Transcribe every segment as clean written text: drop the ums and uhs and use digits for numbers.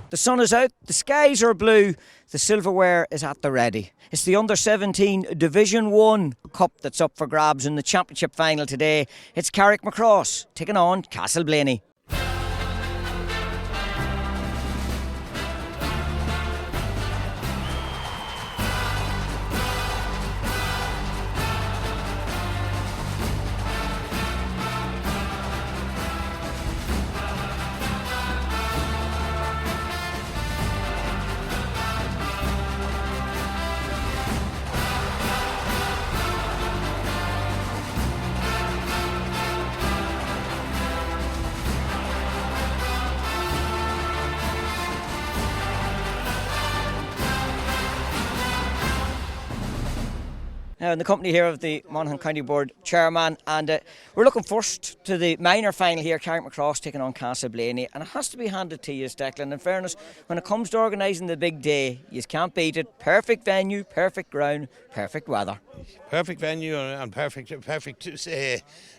The sun is out, the skies are blue, the silverware is at the ready. It's the Under-17 Division 1 Cup that's up for grabs in the championship final today. It's Carrickmacross taking on Castleblayney. Now, in the company here of the Monaghan County Board Chairman, and we're looking first to the minor final here, Carrickmacross taking on Castleblayney, and it has to be handed to you, Declan. In fairness, when it comes to organising the big day, you can't beat it. Perfect venue, perfect ground, perfect weather. Perfect venue and perfect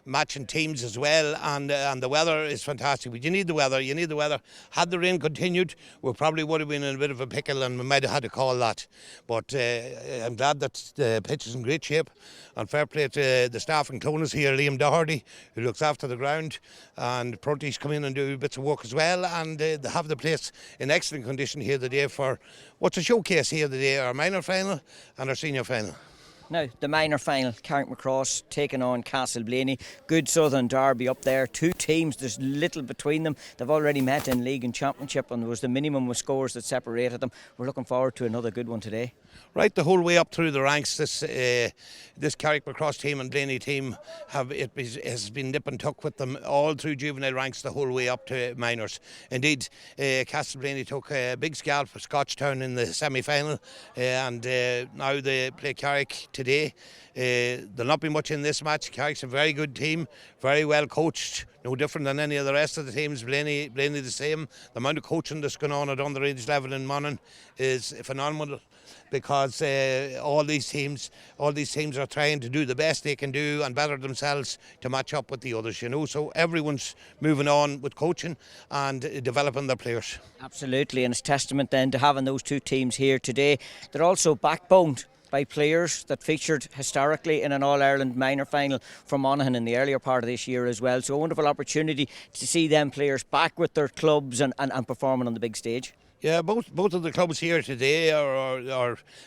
matching teams as well, and the weather is fantastic. But you need the weather. Had the rain continued, we probably would have been in a bit of a pickle, and we might have had to call that. But I'm glad that the pitch is in great shape, and fair play to the staff and Clonus here, Liam Doherty, who looks after the ground, and Prunties come in and do bits of work as well, and they have the place in excellent condition here today for what's a showcase here today, our minor final and our senior final. Now, the minor final, Carrickmacross taking on Castleblayney. Good Southern derby up there. Two teams, there's little between them. They've already met in league and championship, and there was the minimum of scores that separated them. We're looking forward to another good one today. Right, the whole way up through the ranks, this Carrickmacross team and Blaney team has been nip and tuck with them all through juvenile ranks the whole way up to minors. Indeed, Castleblayney took a big scalp for Scotchtown in the semi-final, and now they play Carrick today. There'll not be much in this match. Carrick's a very good team, very well coached, no different than any of the rest of the teams. Blaney the same. The amount of coaching that's going on at underage level in Monaghan is phenomenal, because all these teams are trying to do the best they can do and better themselves to match up with the others, you know. So everyone's moving on with coaching and developing their players. Absolutely, and it's testament then to having those two teams here today. They're also backboned by players that featured historically in an All-Ireland minor final for Monaghan in the earlier part of this year as well. So a wonderful opportunity to see them players back with their clubs and performing on the big stage. Yeah, both of the clubs here today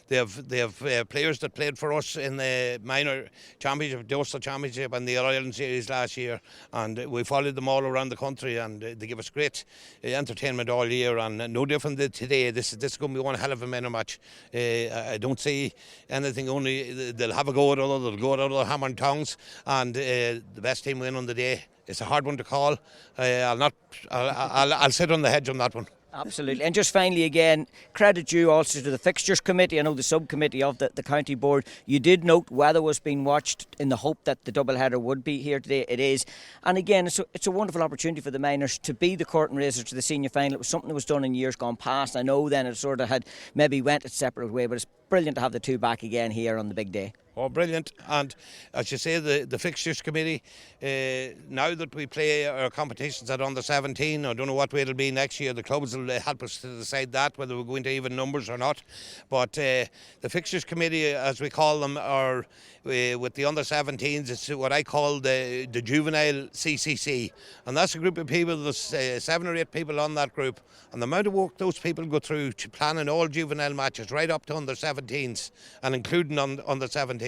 they have players that played for us in the minor championship, the Ulster Championship, and the All-Ireland Series last year, and we followed them all around the country, and they give us great entertainment all year. And no different than today. This is going to be one hell of a minor match. I don't see anything. Only they'll have a go at other. They'll go at other hammer and tongs, and the best team win on the day. It's a hard one to call. I'll sit on the hedge on that one. Absolutely. And just finally again, credit due also to the fixtures committee. I know the subcommittee of the county board. You did note weather was being watched in the hope that the doubleheader would be here today. It is. And again, it's a wonderful opportunity for the minors to be the curtain raiser to the senior final. It was something that was done in years gone past. I know then it sort of had maybe went a separate way, but it's brilliant to have the two back again here on the big day. Oh, brilliant. And as you say, the fixtures committee, now that we play our competitions at under 17, I don't know what way it'll be next year. The clubs will help us to decide that, whether we're going to even numbers or not. But the fixtures committee, as we call them, are with the under 17s. It's what I call the juvenile CCC, and that's a group of people. There's 7 or 8 people on that group, and the amount of work those people go through to planning all juvenile matches right up to under 17s and including under 17s.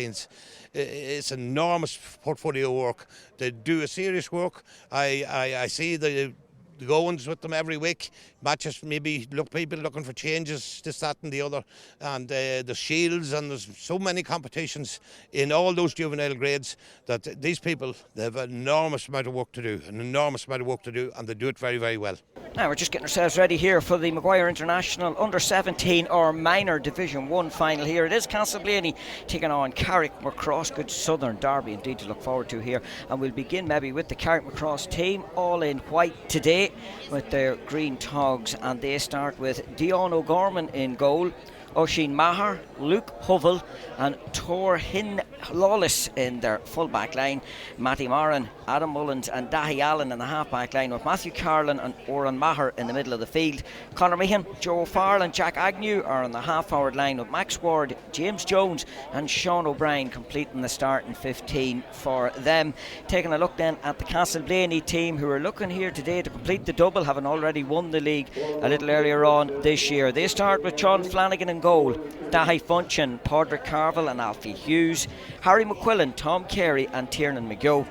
It's enormous portfolio work. They do a serious work. I see the goings with them every week. Matches, maybe people looking for changes, this, that and the other. And the shields, and there's so many competitions in all those juvenile grades that these people, they have an enormous amount of work to do, and they do it very, very well. Now we're just getting ourselves ready here for the Maguire International Under-17 or Minor Division 1 final here. It is Castleblayney taking on Carrickmacross. Good Southern derby indeed to look forward to here. And we'll begin maybe with the Carrickmacross team, all in white today with their green togs, and they start with Dion O'Gorman in goal. Oisin Maher, Luke Hovell and Torhin Lawless in their full back line. Matty Moran, Adam Mullins and Dahi Allen in the half back line, with Matthew Carlin and Oran Maher in the middle of the field. Conor Meehan, Joe O'Farrell and Jack Agnew are on the half forward line, with Max Ward, James Jones and Sean O'Brien completing the starting 15 for them. Taking a look then at the Castleblayney team, who are looking here today to complete the double, having already won the league a little earlier on this year. They start with Sean Flanagan in goal, Dahi Funchin, Padraig Carville and Alfie Hughes, Harry McQuillan, Tom Carey and Tiernan McGill.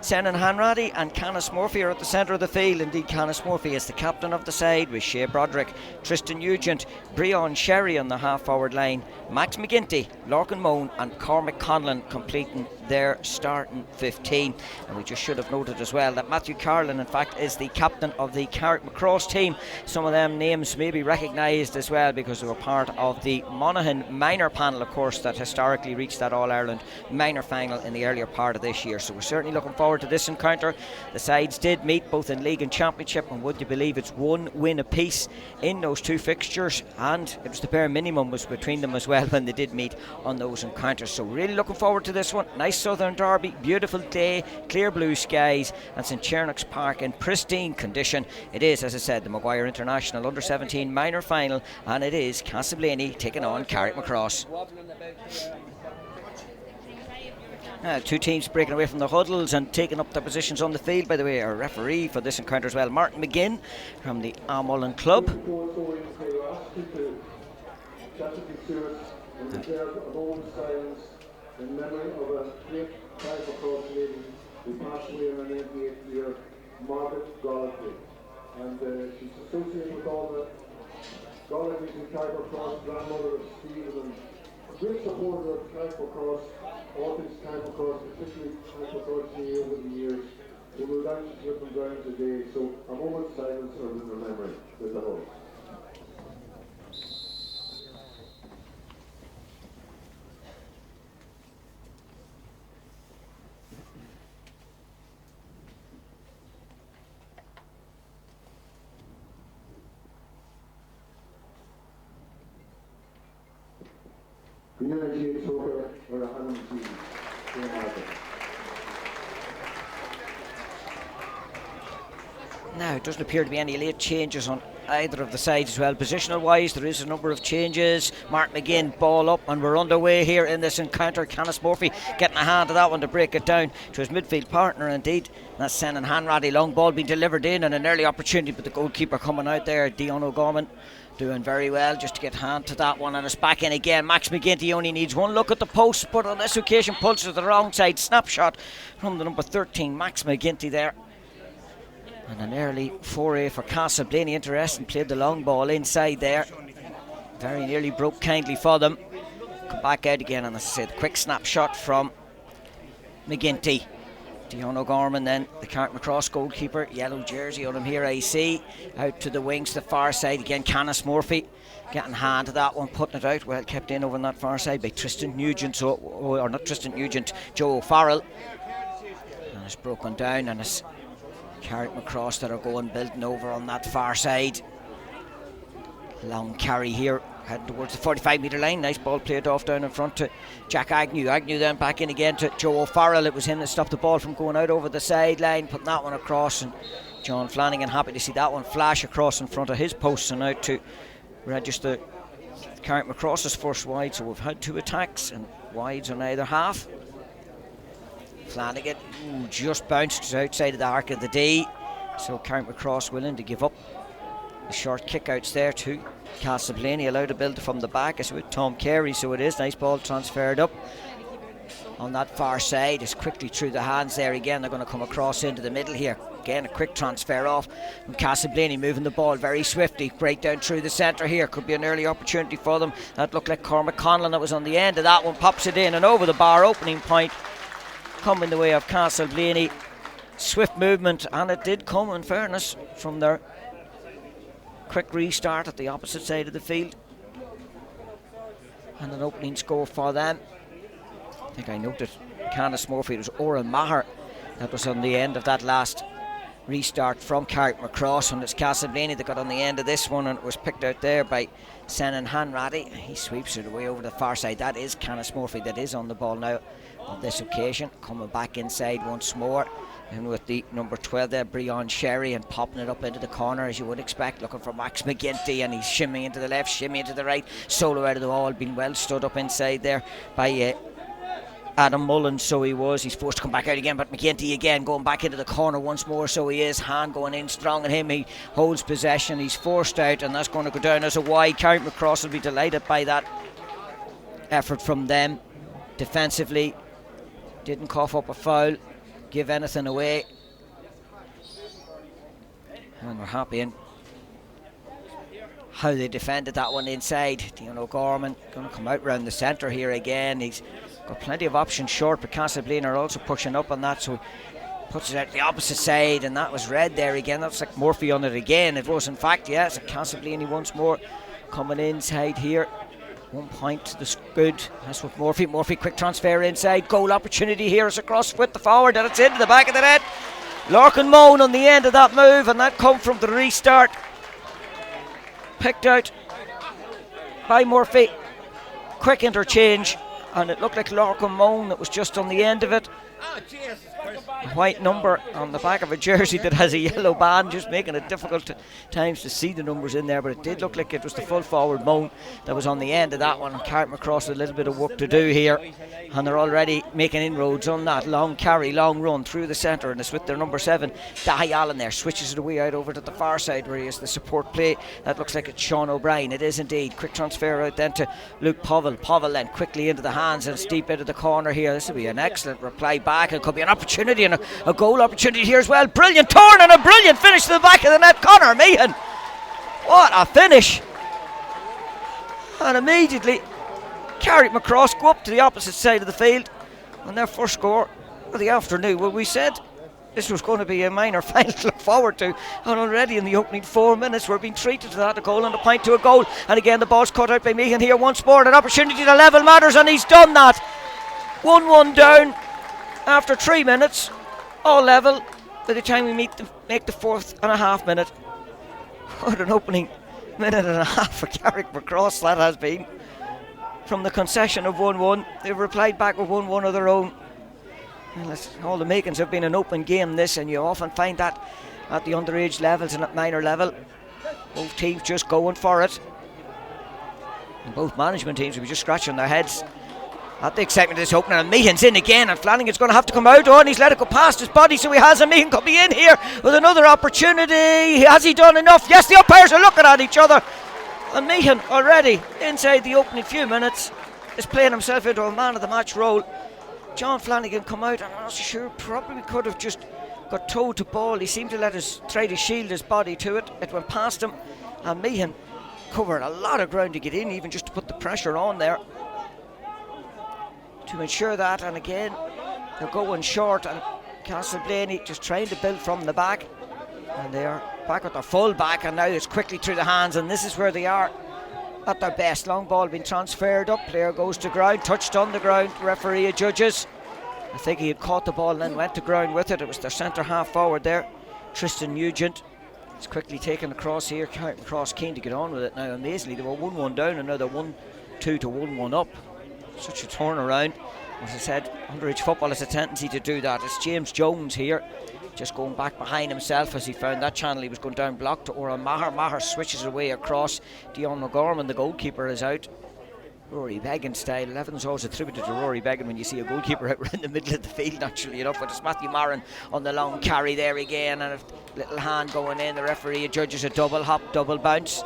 Senan Hanratty and Canis Murphy are at the centre of the field. Indeed, Canis Murphy is the captain of the side, with Shea Broderick, Tristan Nugent, Breon Sherry on the half forward line, Max McGinty, Lorcan Moan and Cormac Conlon completing their starting 15. And we just should have noted as well that Matthew Carlin in fact is the captain of the Carrickmacross team. Some of them names may be recognised as well because they were part of the Monaghan minor panel, of course, that historically reached that All-Ireland minor final in the earlier part of this year. So we're certainly looking forward to this encounter. The sides did meet both in league and championship, and would you believe it's one win apiece in those two fixtures, and it was the bare minimum was between them as well when they did meet on those encounters. So really looking forward to this one. Nice southern derby, beautiful day, clear blue skies, and St Chernock's Park in pristine condition. It is, as I said, the Maguire International Under 17 minor final, and it is Castleblayney taking on Carrickmacross. Two teams breaking away from the huddles and taking up their positions on the field. By the way, our referee for this encounter as well, Martin McGinn from the Amullen Club. In memory of a great Carrickmacross lady who passed away in her 98th year, Margaret Golightly. And she's associated with all the Golightly's in Carrickmacross, grandmother of Stephen, and a great supporter of Carrickmacross, all things Carrickmacross, particularly Carrickmacross over the years. So we're down to Dripping Ground today, so a moment's silence in her memory with the host. Now, it doesn't appear to be any late changes on either of the sides as well. Positional wise, there is a number of changes. Mark McGinn, ball up, and we're underway here in this encounter. Canis Murphy getting a hand to that one to break it down to his midfield partner. Indeed, that's Senan Hanratty. Long ball being delivered in, and an early opportunity, but the goalkeeper coming out there, Dion O'Gorman, doing very well just to get hand to that one, and it's back in again. Max McGinty only needs one look at the post, but on this occasion pulls to the wrong side. Snapshot from the number 13, Max McGinty there. And an early foray for Castleblayney. Interesting, played the long ball inside there. Very nearly broke kindly for them. Come back out again, and as I said, quick snapshot from McGinty. Dion O'Gorman then, the Carrickmacross goalkeeper, yellow jersey on him here, I see. Out to the wings, the far side again. Canis Murphy getting hand to that one, putting it out. Well kept in over on that far side by Tristan Nugent, or not Tristan Nugent, Joe O'Farrell. And it's broken down, and it's Carrickmacross that are going building over on that far side. Long carry here, heading towards the 45 metre line. Nice ball played off down in front to Jack Agnew. Agnew then back in again to Joe O'Farrell. It was him that stopped the ball from going out over the sideline, putting that one across, and John Flanagan happy to see that one flash across in front of his posts and out to register Carrickmacross's first wide. So we've had two attacks and wides on either half. Flanagan just bounced outside of the arc of the D, so Carrickmacross willing to give up the short kickouts there to Castleblayney, allowed to build from the back as with Tom Carey. So it is nice ball transferred up on that far side. It's quickly through the hands there again. They're going to come across into the middle here. Again, a quick transfer off from Castleblayney, moving the ball very swiftly. Break down through the centre here. Could be an early opportunity for them. That looked like Cormac Conlon that was on the end of that one. Pops it in and over the bar. Opening point coming the way of Castleblayney. Swift movement, and it did come, in fairness, from their quick restart at the opposite side of the field. And an opening score for them. I think I noted Canis Murphy. It was Oran Maher that was on the end of that last restart from Carrickmacross, and it's Castleblayney that got on the end of this one, and it was picked out there by Senan Hanratty. He sweeps it away over the far side. That is Canis Murphy that is on the ball now on this occasion, coming back inside once more, and with the number 12 there, Breon Sherry, and popping it up into the corner as you would expect, looking for Max McGinty, and he's shimmying to the left, shimmying to the right, solo out of the wall, being well stood up inside there by Adam Mullins, so he was. He's forced to come back out again, but McGinty again going back into the corner once more, so he is. Hand going in strong on him. He holds possession. He's forced out, and that's going to go down as a wide. Carrickmacross will be delighted by that effort from them. Defensively, didn't cough up a foul, give anything away, and we're happy in how they defended that one inside. Dion O'Gorman going to come out round the centre here again. He's got plenty of options short, but Castleblayney are also pushing up on that, so he puts it out the opposite side, and that was red there again. That's like Murphy on it again. It was in fact, yeah, it's a Castleblayney once more coming inside here. 1 point to the good. That's with Murphy. Murphy quick transfer inside. Goal opportunity here. It's across with the forward, and it's into the back of the net. Larkin Moan on the end of that move, and that come from the restart. Picked out by Murphy. Quick interchange, and it looked like Larkin Moan that was just on the end of it. A white number on the back of a jersey that has a yellow band, just making it difficult at times to see the numbers in there, but it did look like it was the full forward Moan that was on the end of that one. And Carrickmacross a little bit of work to do here, and they're already making inroads on that. Long carry, long run through the centre, and it's with their number 7 Dahi Allen there, switches it away out over to the far side where he is the support play. That looks like it's Sean O'Brien. It is indeed. Quick transfer out then to Luke Povell. Povell then quickly into the hands, and it's deep into the corner here. This will be an excellent reply back. It could be an opportunity, and a goal opportunity here as well. Brilliant turn and a brilliant finish to the back of the net. Conor Meehan, what a finish! And immediately Carrickmacross go up to the opposite side of the field on their first score of the afternoon. Well, we said this was going to be a minor final to look forward to, and already in the opening 4 minutes we're being treated to that, a goal and a point to a goal. And again the ball's cut out by Meehan here once more, an opportunity to level matters, and he's done that. 1-1 down after 3 minutes, all level by the time we make the 4.5 minute. What an opening minute and a half for Carrickmacross that has been. From the concession of 1-1, they've replied back with 1-1 of their own. And all the makings have been an open game this, and you often find that at the underage levels and at minor level. Both teams just going for it. And both management teams will be just scratching their heads at the excitement of this opening. And Meehan's in again, and Flanagan's going to have to come out. Oh, and he's let it go past his body, so he has, and Meehan could be in here with another opportunity. Has he done enough? Yes, the umpires are looking at each other, and Meehan already inside the opening few minutes is playing himself into a man of the match role. John Flanagan come out, and I'm not so sure, probably could have just got toe to ball. He seemed to try to shield his body to it. It went past him, and Meehan covered a lot of ground to get in, even just to put the pressure on there to ensure that. And again they're going short, and Castleblayney just trying to build from the back, and they are back at their full back, and now it's quickly through the hands, and this is where they are at their best. Long ball being transferred up, player goes to ground, touched on the ground, referee adjudges. I think he had caught the ball and then went to ground with it. It was their centre half forward there, Tristan Nugent. It's quickly taken across here. Carrickmacross keen to get on with it now. Amazingly, they were 1-1 down, and now they're 1-2 to 1-1 up. Such a turnaround. As I said, underage football has a tendency to do that. It's James Jones here, just going back behind himself as he found that channel. He was going down block to Oran Maher. Maher switches away across. Dion O'Gorman, the goalkeeper, is out. Rory Beggan style. 11 is always attributed to Rory Beggan when you see a goalkeeper out in the middle of the field, naturally enough. But it's Matthew Marin on the long carry there again, and a little hand going in. The referee judges a double hop, double bounce.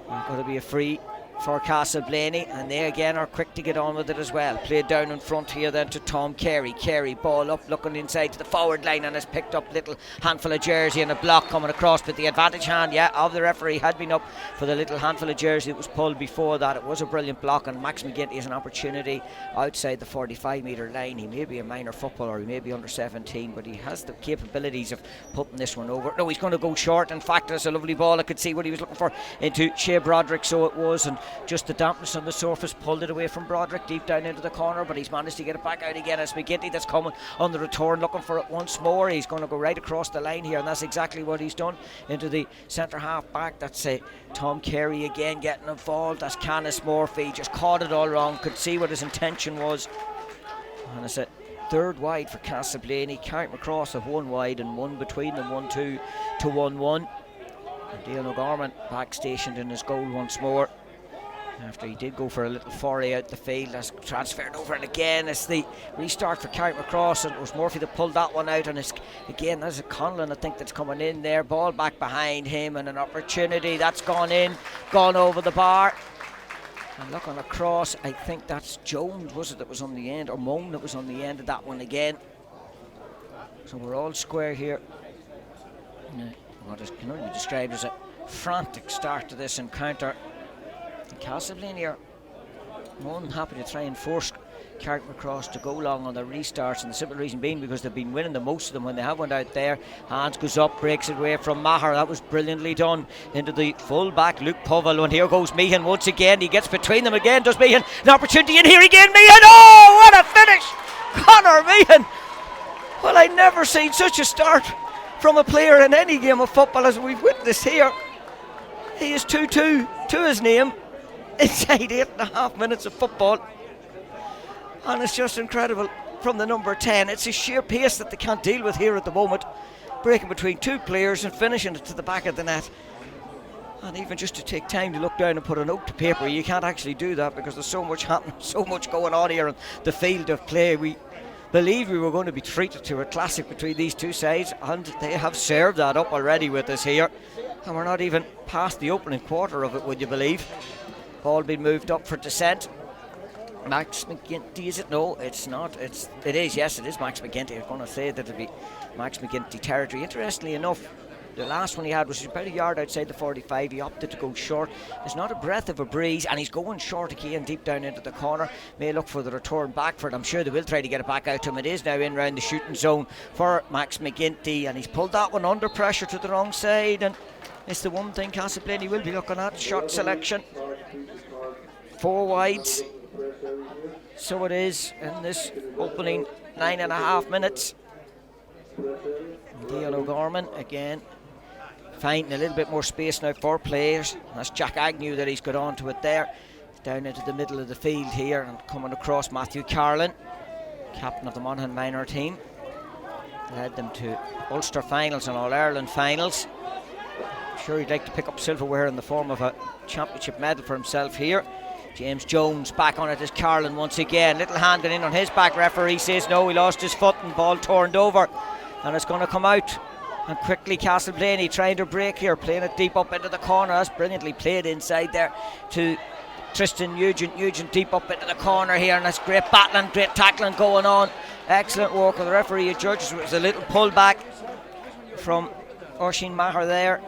Got to be a free for Castleblayney, and they again are quick to get on with it as well. Played down in front here then to Tom Carey. Carey ball up, looking inside to the forward line, and has picked up little handful of jersey and a block coming across, but the advantage hand of the referee had been up for the little handful of jersey that was pulled before that. It was a brilliant block, and Max McGinty has an opportunity outside the 45 metre line. He may be a minor footballer, he may be under 17, but he has the capabilities of putting this one over. No, he's going to go short. In fact, there's a lovely ball. I could see what he was looking for into Shea Broderick, so it was, and just the dampness on the surface pulled it away from Broderick deep down into the corner, but he's managed to get it back out again. It's McGinty that's coming on the return, looking for it once more. He's going to go right across the line here, and that's exactly what he's done, into the centre half back. That's Tom Carey again getting involved. That's Canis Murphy, just caught it all wrong, could see what his intention was, and it's a third wide for Castleblayney. Carrickmacross have one wide and one between them, 1-2 to 1-1. Dale O'Gorman back stationed in his goal once more after he did go for a little foray out the field. That's transferred over, and again it's the restart for Carrickmacross, and it was Murphy that pulled that one out, and it's again there's a Conlon I think that's coming in there. Ball back behind him, and an opportunity that's gone over the bar. And looking across, I think that's Jones, was it, that was on the end, or Moan that was on the end of that one again. So we're all square here. What can only be described as a frantic start to this encounter. Castleblayney are more than happy to try and force Carrickmacross to go long on the restarts, and the simple reason being because they've been winning the most of them when they have went out there. Hands goes up, breaks it away from Maher. That was brilliantly done into the full back Luke Povell, and here goes Meehan once again. He gets between them again, does Meehan. An opportunity in here again, Meehan. Oh, what a finish! Conor Meehan. Well, I've never seen such a start from a player in any game of football as we've witnessed here. He is 2-2 to his name inside 8.5 minutes of football, and it's just incredible from the number 10. It's a sheer pace that they can't deal with here at the moment, breaking between two players and finishing it to the back of the net. And even just to take time to look down and put a note to paper, you can't actually do that because there's so much happening, so much going on here on the field of play. We believe we were going to be treated to a classic between these two sides, and they have served that up already with us here, and we're not even past the opening quarter of it, would you believe. Ball being moved up for descent. Max McGinty, is it? No, it's not. It is, yes, it is Max McGinty. I was going to say that it'd be Max McGinty territory. Interestingly enough, the last one he had was about a yard outside the 45. He opted to go short. There's not a breath of a breeze, and he's going short again deep down into the corner. May look for the return back for it. I'm sure they will try to get it back out to him. It is now in round the shooting zone for Max McGinty, and he's pulled that one under pressure to the wrong side, and it's the one thing Castleblayney will be looking at. Shot selection. 4 wides. So it is in this opening 9.5 minutes. Dale O'Gorman again finding a little bit more space now for players. That's Jack Agnew that he's got onto it there, down into the middle of the field here, and coming across Matthew Carlin, captain of the Monaghan minor team, led them to Ulster finals and All-Ireland finals. I'm sure he'd like to pick up silverware in the form of a championship medal for himself here. James Jones back on it as Carlin once again. Little hand going in on his back. Referee says no, he lost his foot, and ball turned over, and it's going to come out. And quickly Castleblayney trying to break here, playing it deep up into the corner. That's brilliantly played inside there to Tristan Nugent. Nugent deep up into the corner here, and that's great battling, great tackling going on. Excellent work of the referee and judges. It was a little pull back from Oisín Maher there,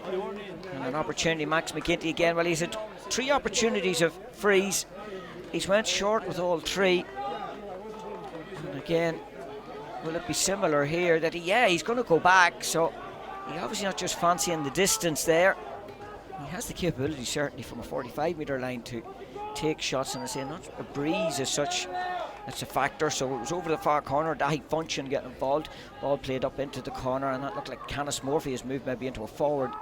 and an opportunity. Max McGinty again. Well, he's had 3 opportunities of frees. He's went short with all 3. And again, will it be similar here that he's going to go back, so he obviously not just fancying the distance there. He has the capability certainly from a 45 metre line to take shots, and I say not a breeze as such. That's a factor. So it was over the far corner. Dahi Function getting involved. Ball played up into the corner, and that looked like Canis Murphy has moved maybe into a forward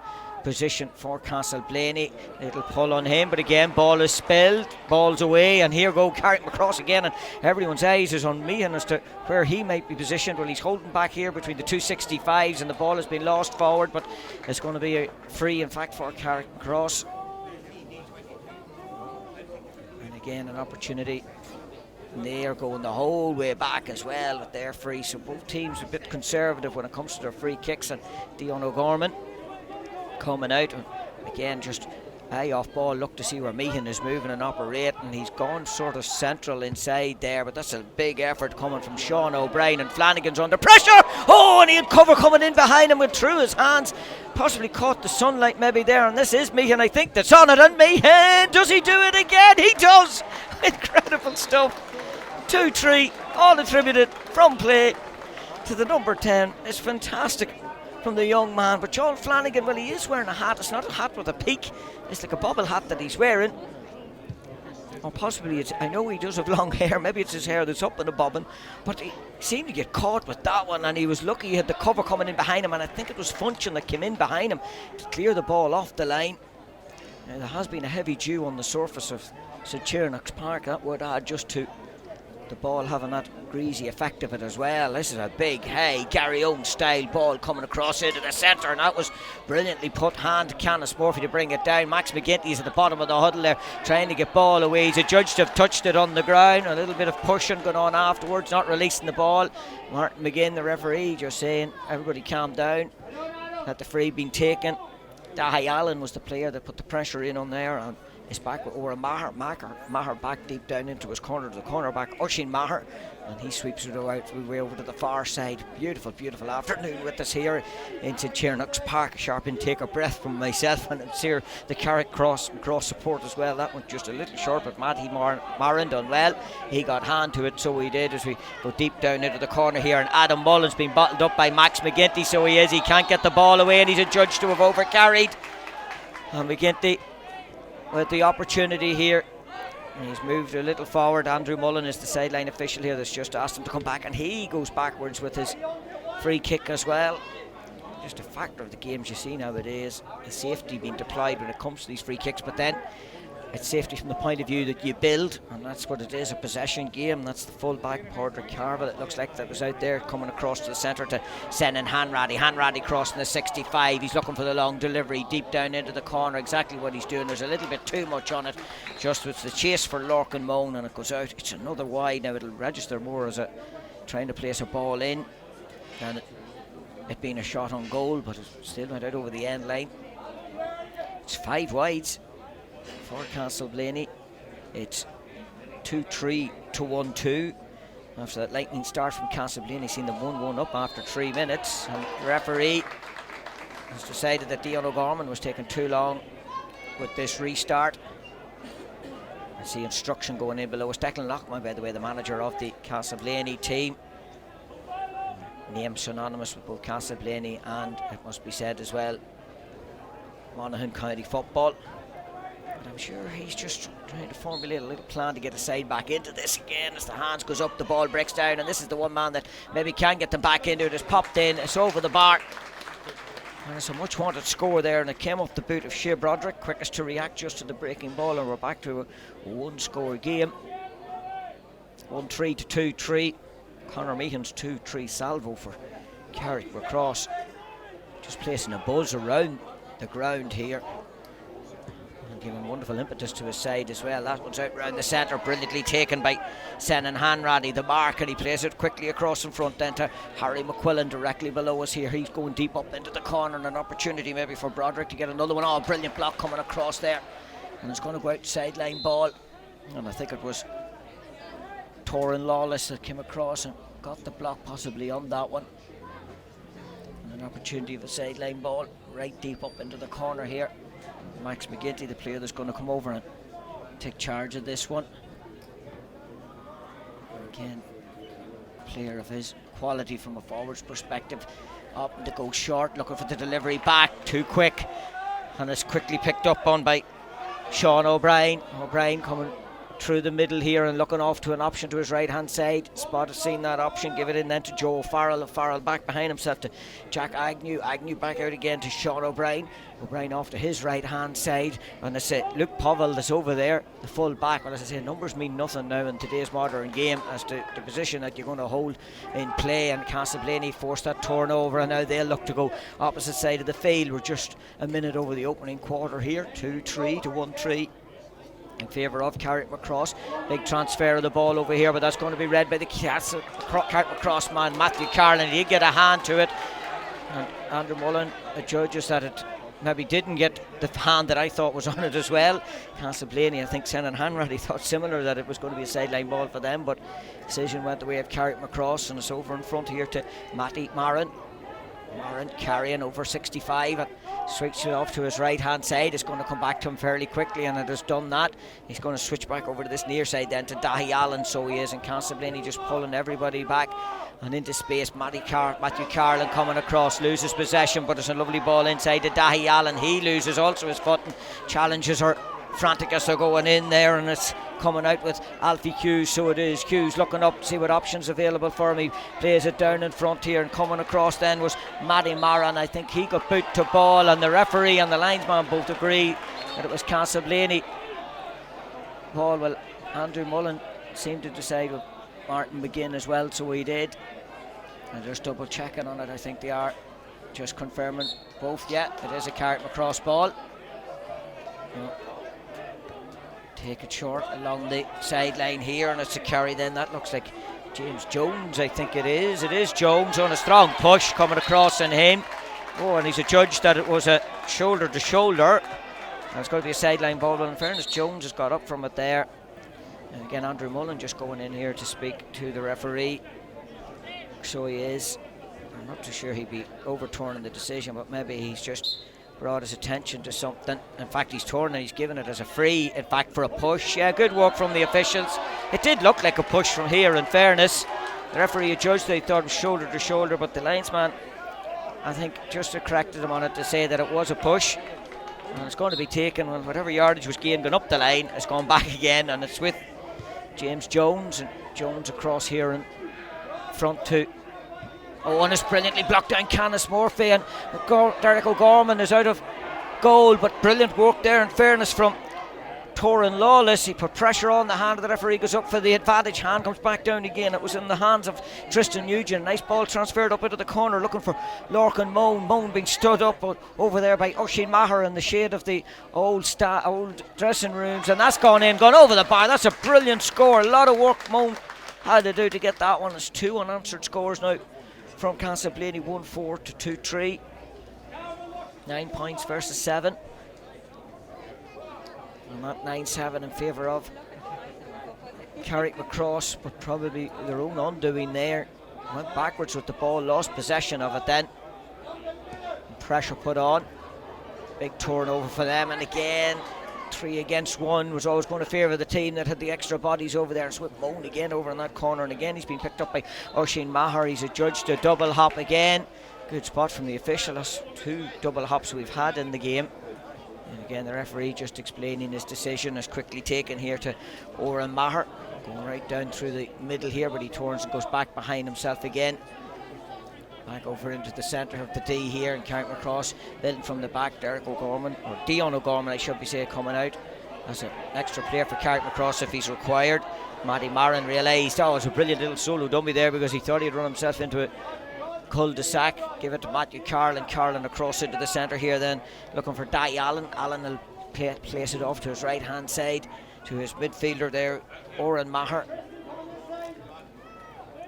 position for Castleblayney. Little pull on him, but again ball is spilled, ball's away, and here go Carrickmacross again, and everyone's eyes is on Meehan as to where he might be positioned. Well, he's holding back here between the 265s, and the ball has been lost forward, but it's going to be a free in fact for Carrickmacross. And again an opportunity. And they are going the whole way back as well with their free, so both teams a bit conservative when it comes to their free kicks. And Dion O'Gorman coming out, and again just eye off ball, look to see where Meehan is moving and operating. He's gone sort of central inside there, but that's a big effort coming from Sean O'Brien, and Flanagan's under pressure. Oh, and he had cover coming in behind him, went through his hands, possibly caught the sunlight maybe there, and this is Meehan I think that's on it, and Meehan, does he do it again? He does. Incredible stuff. 2-3, all attributed from play to the number 10. It's fantastic from the young man. But Joel Flanagan, well, he is wearing a hat. It's not a hat with a peak. It's like a bobble hat that he's wearing. Or possibly, I know he does have long hair. Maybe it's his hair that's up in a bobbin. But he seemed to get caught with that one, and he was lucky he had the cover coming in behind him. And I think it was Funchion that came in behind him to clear the ball off the line. Now, there has been a heavy dew on the surface of St Cheernocks Park. That would add just to the ball having that greasy effect of it as well. This is a big, hey, Gary Owen style ball coming across into the centre, and that was brilliantly put hand to Canis Murphy to bring it down. Max McGinty's at the bottom of the huddle there trying to get ball away. He's adjudged to have touched it on the ground. A little bit of pushing going on afterwards, not releasing the ball. Martin McGinn, the referee, just saying everybody calm down. Had the free been taken. Dahi Allen was the player that put the pressure in on there, and his back over Maher back deep down into his corner to the cornerback, Oisin Maher, and he sweeps it out way over to the far side. Beautiful, beautiful afternoon with us here in St Cheernocks Park. A sharp intake of breath from myself, and it's here the Carrickmacross support as well. That one just a little short, but Matty Marin done well. He got hand to it, so he did, as we go deep down into the corner here. And Adam Mullen's been bottled up by Max McGinty, so he can't get the ball away, and he's adjudged to have overcarried. And McGinty with the opportunity here, and he's moved a little forward. Andrew Mullen is the sideline official here that's just asked him to come back, and he goes backwards with his free kick as well. Just a factor of the games you see nowadays, the safety being deployed when it comes to these free kicks, but then it's safety from the point of view that you build, and that's what it is, a possession game. That's the full back, Padraig Carville, it looks like, that was out there coming across to the centre to Senan Hanratty crossing the 65. He's looking for the long delivery deep down into the corner, exactly what he's doing. There's a little bit too much on it, just with the chase for Lorcan Moan, and it goes out. It's another wide. Now it'll register more as a trying to place a ball in than it being a shot on goal, but it still went out over the end line. It's 5 wides for Castleblayney. It's 2-3 to 1-2 after that lightning start from Castleblayney, seen them 1-1 up after 3 minutes, and the referee has decided that Dion O'Gorman was taking too long with this restart. I see instruction going in below us. Declan Lockman, by the way, the manager of the Castleblayney team, name synonymous with both Castleblayney and, it must be said as well, Monaghan County football. But I'm sure he's just trying to formulate a little plan to get a side back into this again. As the hands goes up, the ball breaks down, and this is the one man that maybe can get them back into it. It's popped in, it's over the bar, and it's a much wanted score there, and it came off the boot of Shea Broderick, quickest to react just to the breaking ball, and we're back to a 1-score game. 1-3 to 2-3. Conor Meehan's 2-3 salvo for Carrickmacross, just placing a buzz around the ground here, giving wonderful impetus to his side as well. That one's out round the centre, brilliantly taken by Senan Hanratty, the mark, and he plays it quickly across in front then to Harry McQuillan directly below us here. He's going deep up into the corner, and an opportunity maybe for Broderick to get another one. Oh, brilliant block coming across there, and it's going to go out sideline ball, and I think it was Torin Lawless that came across and got the block possibly on that one, and an opportunity of a sideline ball right deep up into the corner here. Max McGinty, the player that's going to come over and take charge of this one. Again, player of his quality from a forward's perspective. Up to go short, looking for the delivery back, too quick, and it's quickly picked up on by Sean O'Brien. O'Brien coming through the middle here and looking off to an option to his right hand side. Spot has seen that option, give it in then to Joe O'Farrell. O'Farrell back behind himself to Jack Agnew. Agnew back out again to Sean O'Brien. O'Brien off to his right hand side, and I say Luke Povell that's over there, the full back. Well, as I say, numbers mean nothing now in today's modern game as to the position that you're going to hold in play, and Castleblayney forced that turnover, and now they'll look to go opposite side of the field. We're just a minute over the opening quarter here. 2-3 to 1-3 in favour of Carrickmacross. Big transfer of the ball over here, but that's going to be read by the Carrickmacross man, Matthew Carlin. He did get a hand to it, and Andrew Mullen judges that it maybe didn't get the hand that I thought was on it as well. Castleblayney, I think Senan Hanratty thought similar, that it was going to be a sideline ball for them, but decision went the way of Carrickmacross, and it's over in front here to Matty Marin. Marin carrying over 65 at Switches it off to his right hand side. It's going to come back to him fairly quickly, and it has done that. He's going to switch back over to this near side then to Dahi Allen, so he is, and Castleblayney just pulling everybody back and into space. Matthew Carlin coming across, loses possession, but it's a lovely ball inside to Dahi Allen. He loses also his foot and challenges her frantic as they're going in there, and it's coming out with Alfie Hughes, so it is Hughes looking up to see what options available for him. He plays it down in front here, and coming across then was Matty Maran. I think he got boot to ball, and the referee and the linesman both agree that it was Castleblayney. Paul, well, Andrew Mullen seemed to decide with Martin McGinn as well, so he did. And just double checking on it, I think they are just confirming both. Yeah, it is a Carrickmacross ball. Yeah. Take it short along the sideline here, and it's a carry then. That looks like James Jones, I think it is. It is Jones on a strong push coming across on him. Oh, and he's adjudged that it was a shoulder to shoulder. And it's going to be a sideline ball, but in fairness, Jones has got up from it there. And again, Andrew Mullen just going in here to speak to the referee. So he is. I'm not too sure he'd be overturning the decision, but maybe he's just brought his attention to something. In fact, he's torn and he's given it as a free, in fact, for a push. Yeah, good work from the officials. It did look like a push from here, in fairness. The referee adjudged that he thought it was shoulder to shoulder, but the linesman, I think, just corrected him on it to say that it was a push. And it's going to be taken, well, whatever yardage was gained going up the line, it's gone back again, and it's with James Jones, and Jones across here in front too. Oh, and it's brilliantly blocked down Canis Murphy, and Derek O'Gorman is out of goal, but brilliant work there, in fairness, from Torin Lawless. He put pressure on the hand of the referee, goes up for the advantage, hand comes back down again. It was in the hands of Tristan Nugent. Nice ball transferred up into the corner, looking for Lorcan Moan. Moan being stood up over there by Oisin Maher in the shade of the old dressing rooms, and that's gone over the bar. That's a brilliant score. A lot of work Moan had to do to get that one. It's 2 unanswered scores now from Castleblayney, 1-4 to 2-3. 9 points versus 7. And that 9-7 in favour of Carrickmacross, but probably their own undoing there. Went backwards with the ball, lost possession of it then. And pressure put on. Big turnover for them, and again, 3 against 1 was always going to favour the team that had the extra bodies over there. It's with Moan again over in that corner, and again he's been picked up by Oisin Maher. He's adjudged a double hop again. Good spot from the official. That's 2 double hops we've had in the game. And again, the referee just explaining his decision is quickly taken here to Oran Maher. Going right down through the middle here, but he turns and goes back behind himself again. Back over into the centre of the D here, and Carrickmacross building from the back. Derek O'Gorman, or Dion O'Gorman I should be saying, coming out as an extra player for Carrickmacross if he's required. Matty Maran realised, oh, it was a brilliant little solo dummy there, because he thought he'd run himself into a cul-de-sac. Give it to Matthew Carlin. Carlin across into the centre here then, looking for Dahi Allen. Allen will place it off to his right hand side to his midfielder there, Oran Maher.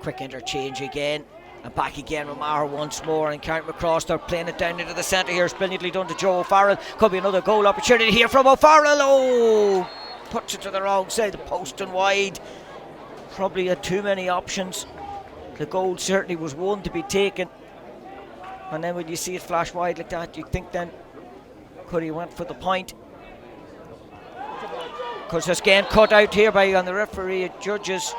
Quick interchange again, and back again with Maher once more, and Carrickmacross, they're playing it down into the centre here. It's brilliantly done to Joe O'Farrell. Could be another goal opportunity here from O'Farrell. Oh, puts it to the wrong side, the post and wide. Probably had too many options. The goal certainly was one to be taken, and then when you see it flash wide like that, you think then, could he went for the point? Because it's again cut out here by on the referee judges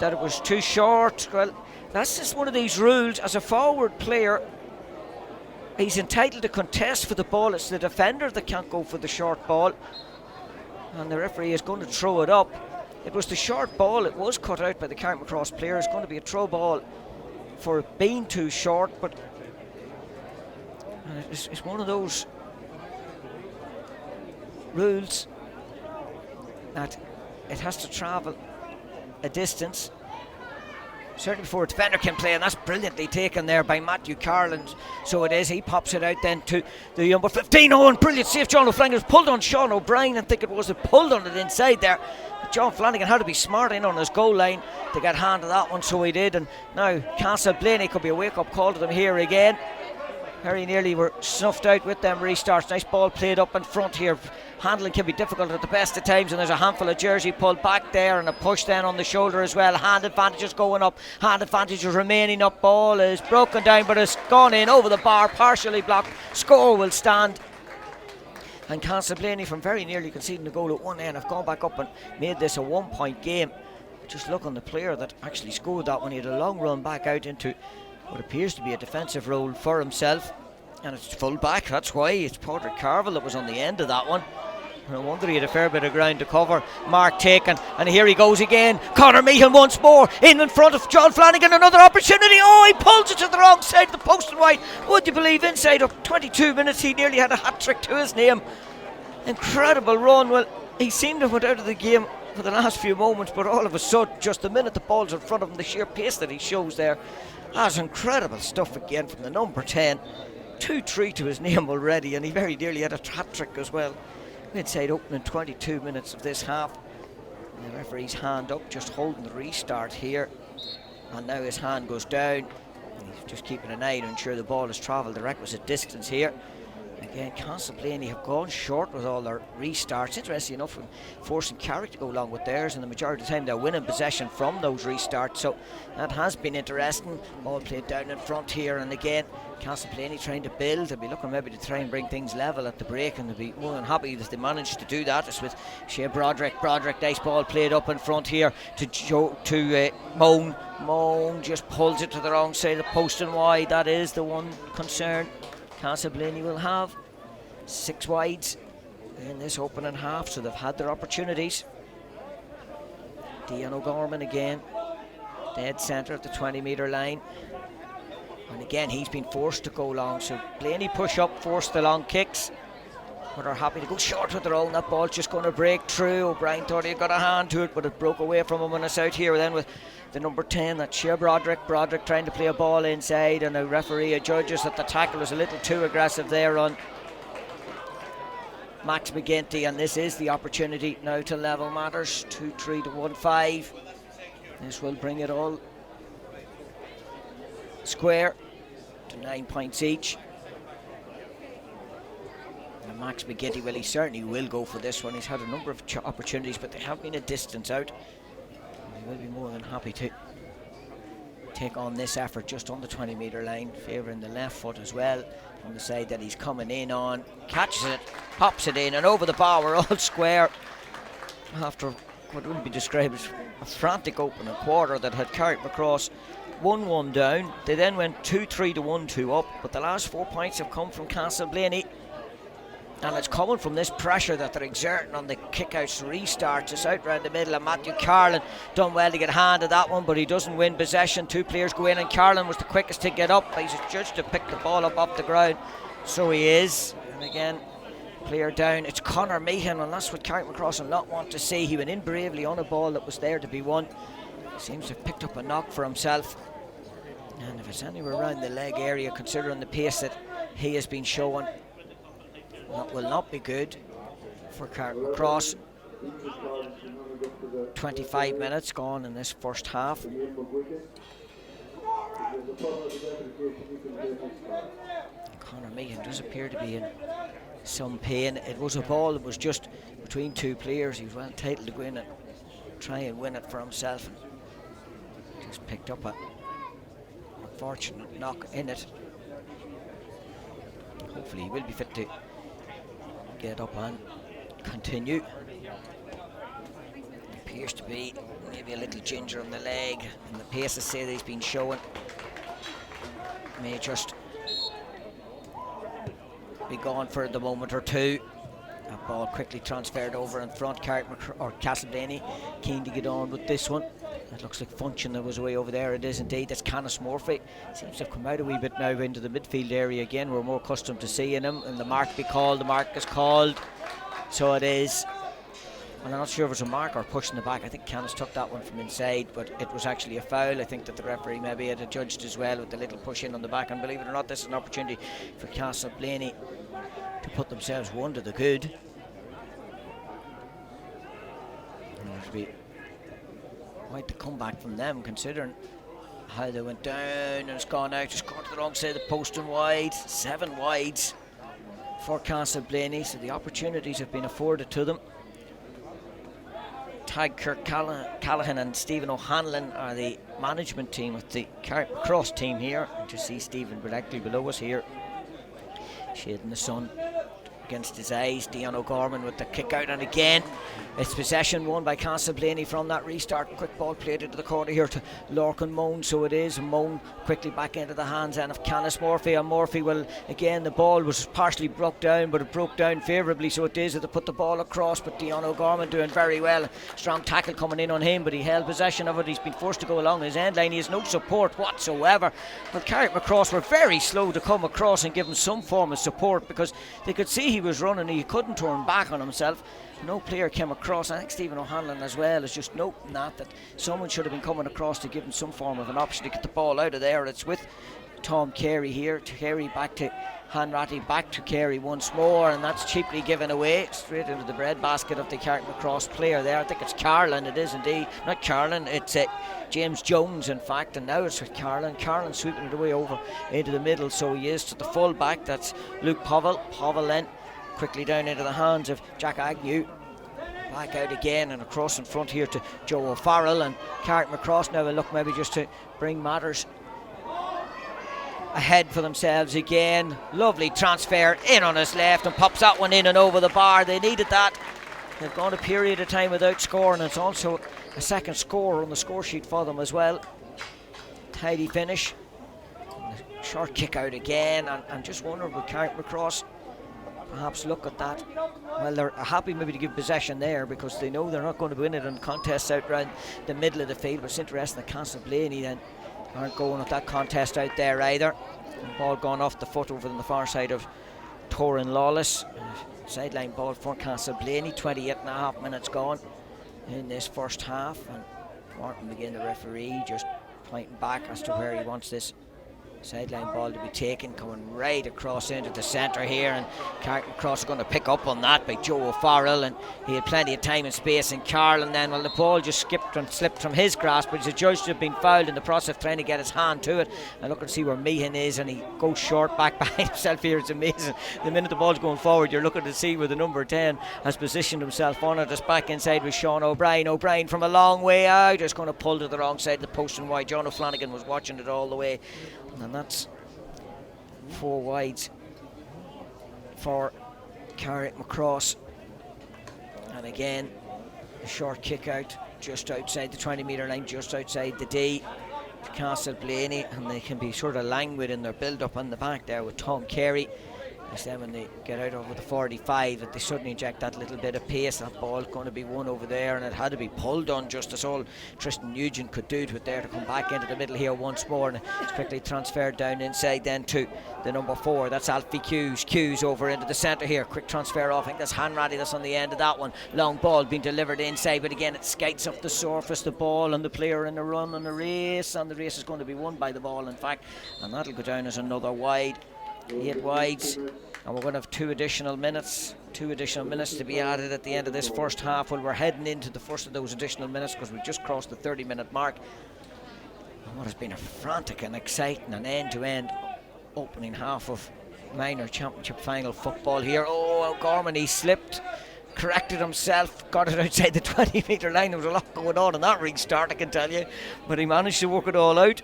that it was too short. Well, that's just one of these rules. As a forward player, he's entitled to contest for the ball. It's the defender that can't go for the short ball, and the referee is going to throw it up. It was the short ball. It was cut out by the Carrickmacross player. It's going to be a throw ball for it being too short, but it's one of those rules that it has to travel a distance, certainly before a defender can play, and that's brilliantly taken there by Matthew Carlin. So it is, he pops it out then to the number 15. Oh, and brilliant save. John O'Flanagan pulled on Sean O'Brien, and think it was pulled on it inside there. John Flanagan had to be smart in on his goal line to get hand of that one, so he did. And now Castleblayney could be a wake-up call to them here again. Very nearly were snuffed out with them restarts. Nice ball played up in front here. handling can be difficult at the best of times, and there's a handful of jersey pulled back there and a push then on the shoulder as well. Hand advantage is going up, hand advantage is remaining up. Ball is broken down, but it's gone in over the bar, partially blocked. Score will stand. And Castleblayney, from very nearly conceding the goal at one end, have gone back up and made this a 1 point game. Just look on the player that actually scored that one. He had a long run back out into what appears to be a defensive role for himself, and it's full back. That's why it's Porter Carville that was on the end of that one. No wonder he had a fair bit of ground to cover. Mark taken, and here he goes again. Conor Meehan once more in front of John Flanagan. Another opportunity. Oh, he pulls it to the wrong side of the post and wide. Would you believe, inside of 22 minutes he nearly had a hat trick to his name. Incredible run. Well, he seemed to have went out of the game for the last few moments, but all of a sudden, just the minute the ball's in front of him, the sheer pace that he shows there, that's incredible stuff again from the number 10. 2-3 to his name already, and he very nearly had a hat trick as well. Inside opening 22 minutes of this half. And the referee's hand up, just holding the restart here, and now his hand goes down. He's just keeping an eye to ensure the ball has travelled the requisite distance here. Again, Castleblayney have gone short with all their restarts. Interesting enough, forcing Carrick to go along with theirs, and the majority of the time they're winning possession from those restarts, so that has been interesting. Ball played down in front here, and again Castleblayney trying to build. They'll be looking maybe to try and bring things level at the break, and they'll be more than happy if they manage to do that. It's with Shea Broderick. Nice ball played up in front here to Moan. Moan just pulls it to the wrong side of the post and wide. That is the one concern Castleblayney will have. 6 wides in this opening half, so they've had their opportunities. Dion O'Gorman again, dead centre at the 20-metre line, and again he's been forced to go long, so Blaney push up, force the long kicks, but are happy to go short with their own. That ball's just going to break through. O'Brien thought he had got a hand to it, but it broke away from him, and it's out here then with the number 10, that's Shea Broderick trying to play a ball inside, and a referee judges that the tackle was a little too aggressive there on Max McGinty, and this is the opportunity now to level matters. 2-3 to 1-5. This will bring it all square to 9 points each. And Max McGinty, well, he certainly will go for this one. He's had a number of opportunities, but they have been a distance out. He will be more than happy to take on this effort just on the 20-metre line, favouring the left foot as well on the side that he's coming in on. Catches it, pops it in, and over the bar. We're all square after what would be described as a frantic opening quarter that had Carrickmacross 1-1 down. They then went 2-3 to 1-2 up, but the last 4 points have come from Castleblayney, and it's coming from this pressure that they're exerting on the kick-outs restarts. It's out round the middle, and Matthew Carlin done well to get a hand of that one, but he doesn't win possession. 2 players go in, and Carlin was the quickest to get up. He's judged to pick the ball up off the ground, so he is. And again, player down. It's Conor Meehan, and that's what Carrickmacross will not want to see. He went in bravely on a ball that was there to be won. Seems to have picked up a knock for himself, and if it's anywhere around the leg area, considering the pace that he has been showing, that will not be good for Carrickmacross. 25 minutes gone in this first half. Conor Meehan does appear to be in some pain. It was a ball that was just between 2 players. He was well entitled to go in and try and win it for himself, and just picked up a unfortunate knock in it. Hopefully he will be fit to get up and continue. Appears to be maybe a little ginger on the leg, and the pace I say that he's been showing may just be gone for the moment or two. That ball quickly transferred over in front. Castleblayney keen to get on with this one. It looks like Function that was away over there. It is indeed. That's Canis Murphy. Seems to have come out a wee bit now into the midfield area again. We're more accustomed to seeing him. And the mark be called. The mark is called. So it is. And I'm not sure if it was a mark or pushing the back. I think Canis took that one from inside, but it was actually a foul. I think that the referee maybe had judged as well with the little push in on the back. And believe it or not, this is an opportunity for Castleblayney to put themselves one to the good. It'll be quite the comeback from them, considering how they went down, and it's gone out, just gone to the wrong side of the post and wide. 7 wides for Castleblayney, so the opportunities have been afforded to them. Tag Kirk Callahan and Stephen O'Hanlon are the management team with the Carrickmacross team here. You just see Stephen directly below us here, shading the sun against his eyes. Dion O'Gorman with the kick out, and again it's possession won by Castleblayney from that restart. Quick ball played into the corner here to Lorcan Moan, so it is Moan quickly back into the hands then of Canis Murphy, and Murphy will again, the ball was partially broke down, but it broke down favourably, so it is that they put the ball across, but Dion O'Gorman doing very well. Strong tackle coming in on him, but he held possession of it. He's been forced to go along his end line. He has no support whatsoever, but Carrickmacross were very slow to come across and give him some form of support, because they could see he was running, he couldn't turn back on himself. No player came across. I think Stephen O'Hanlon as well is just noting that someone should have been coming across to give him some form of an option to get the ball out of there. It's with Tom Carey here, to Carey back to Hanratty, back to Carey once more, and that's cheaply given away straight into the breadbasket of the Carrickmacross player there. I think it's Carlin, it is indeed, not Carlin, it's James Jones in fact, and now it's with Carlin sweeping it away over into the middle, so he is to the full back, that's Luke Povell then quickly down into the hands of Jack Agnew. Back out again and across in front here to Joe O'Farrell, and Carrickmacross now will look maybe just to bring matters ahead for themselves again. Lovely transfer in on his left and pops that one in and over the bar. They needed that. They've gone a period of time without scoring. It's also a second score on the score sheet for them as well. Tidy finish. Short kick out again, and just wonder will Carrickmacross perhaps look at that. Well, they're happy maybe to give possession there because they know they're not going to win it in contests out round the middle of the field, but it's interesting that Castleblayney then aren't going at that contest out there either. The ball gone off the foot over on the far side of Torin Lawless. Sideline ball for Castleblayney. 28.5 minutes gone in this first half, and Martin McGinn, the referee, just pointing back as to where he wants this sideline ball to be taken, coming right across into the centre here, and Carrickmacross is going to pick up on that by Joe O'Farrell, and he had plenty of time and space in Carlin then. Well, the ball just skipped and slipped from his grasp, but he's adjudged to have been fouled in the process of trying to get his hand to it. And look and see where Meehan is, and he goes short back behind himself here. It's amazing. The minute the ball's going forward, you're looking to see where the number 10 has positioned himself on it. It's back inside with Sean O'Brien. O'Brien from a long way out, just going to pull to the wrong side of the post and wide. John O'Flanagan was watching it all the way, and that's 4 wides for Carrickmacross. And again, a short kick out just outside the 20-metre line, just outside the D to Castleblayney, and they can be sort of languid in their build-up on the back there with Tom Carey. It's then when they get out over the 45 that they suddenly inject that little bit of pace. That ball's going to be won over there, and it had to be pulled on just as all Tristan Nugent could do to it there to come back into the middle here once more, and it's quickly transferred down inside then to the number 4. That's Alfie Hughes over into the centre here. Quick transfer off. I think that's Hanratty that's on the end of that one. Long ball being delivered inside, but again it skates off the surface, the ball, and the player in the run and the race, and the race is going to be won by the ball in fact, and that'll go down as another wide. 8 wides, and we're going to have 2 additional minutes to be added at the end of this first half. Well, we're heading into the first of those additional minutes because we've just crossed the 30-minute mark. And what has been a frantic and exciting and end-to-end opening half of minor championship final football here. Oh, O'Gorman, he slipped, corrected himself, got it outside the 20-metre line. There was a lot going on in that restart, I can tell you, but he managed to work it all out.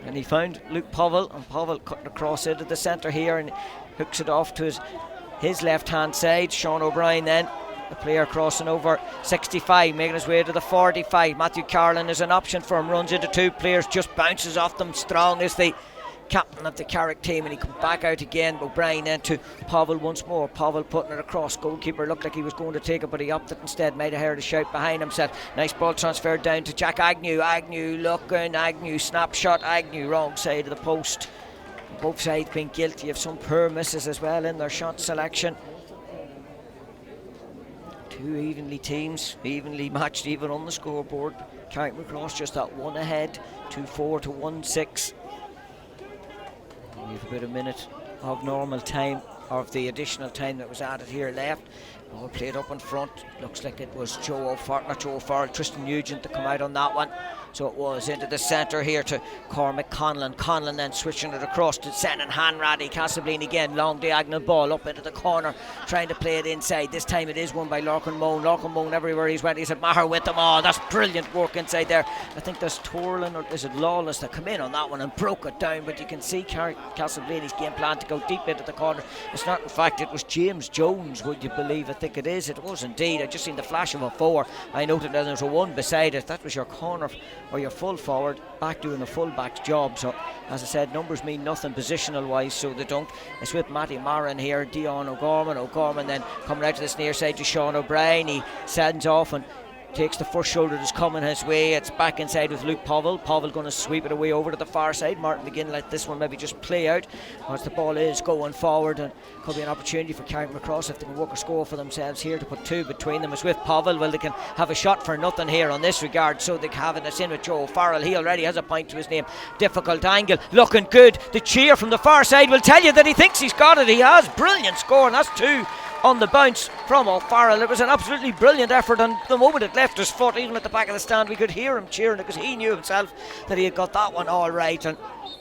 And he found Luke Povell, and Povell cutting across into the centre here and hooks it off to his left-hand side. Sean O'Brien then, the player crossing over 65, making his way to the 45. Matthew Carlin is an option for him, runs into 2 players, just bounces off them strong as the captain of the Carrick team, and he comes back out again. O'Brien then to Povell once more. Povell putting it across. Goalkeeper looked like he was going to take it, but he opted instead. Might have heard a shout behind himself. Nice ball transferred down to Jack Agnew. Agnew looking. Agnew snapshot. Agnew wrong side of the post. Both sides being guilty of some poor misses as well in their shot selection. 2 evenly matched even on the scoreboard. Carrickmacross just that one ahead. 2-4 to 1-6. We have about a minute of normal time, of the additional time that was added here left. Ball played up in front. Looks like it was Tristan Nugent to come out on that one. So it was into the centre here to Cormac Conlon. Conlon then switching it across to sending Hanratty. Castleblayney again, long diagonal ball up into the corner, trying to play it inside. This time it is won by Lorcan Moan. Lorcan Moan everywhere he's went, he's at Maher with them all. That's brilliant work inside there. I think there's Torlin or is it Lawless that come in on that one and broke it down, but you can see Castleblayney's game plan to go deep into the corner. It's not, in fact, it was James Jones, would you believe? I think it is. It was indeed. I just seen the flash of a 4. I noted that there's a 1 beside it. That was your corner or your full forward back doing the full back's job. So as I said, numbers mean nothing positional wise, so they don't. It's with Matty Marin here, Dion O'Gorman. O'Gorman then coming out to this near side to Sean O'Brien. He sends off and takes the first shoulder that's coming his way. It's back inside with Luke Povell. Povell going to sweep it away over to the far side. Martin McGinn let this one maybe just play out as the ball is going forward, and could be an opportunity for Carrickmacross if they can work a score for themselves here to put 2 between them. It's with Povell. Well, they can have a shot for nothing here on this regard, so they have it. It's in with Joe O'Farrell. He already has a point to his name. Difficult angle, looking good. The cheer from the far side will tell you that he thinks he's got it. He has. Brilliant score, and that's 2 on the bounce from O'Farrell. It was an absolutely brilliant effort, and the moment it left his foot, even at the back of the stand, we could hear him cheering because he knew himself that he had got that one all right. And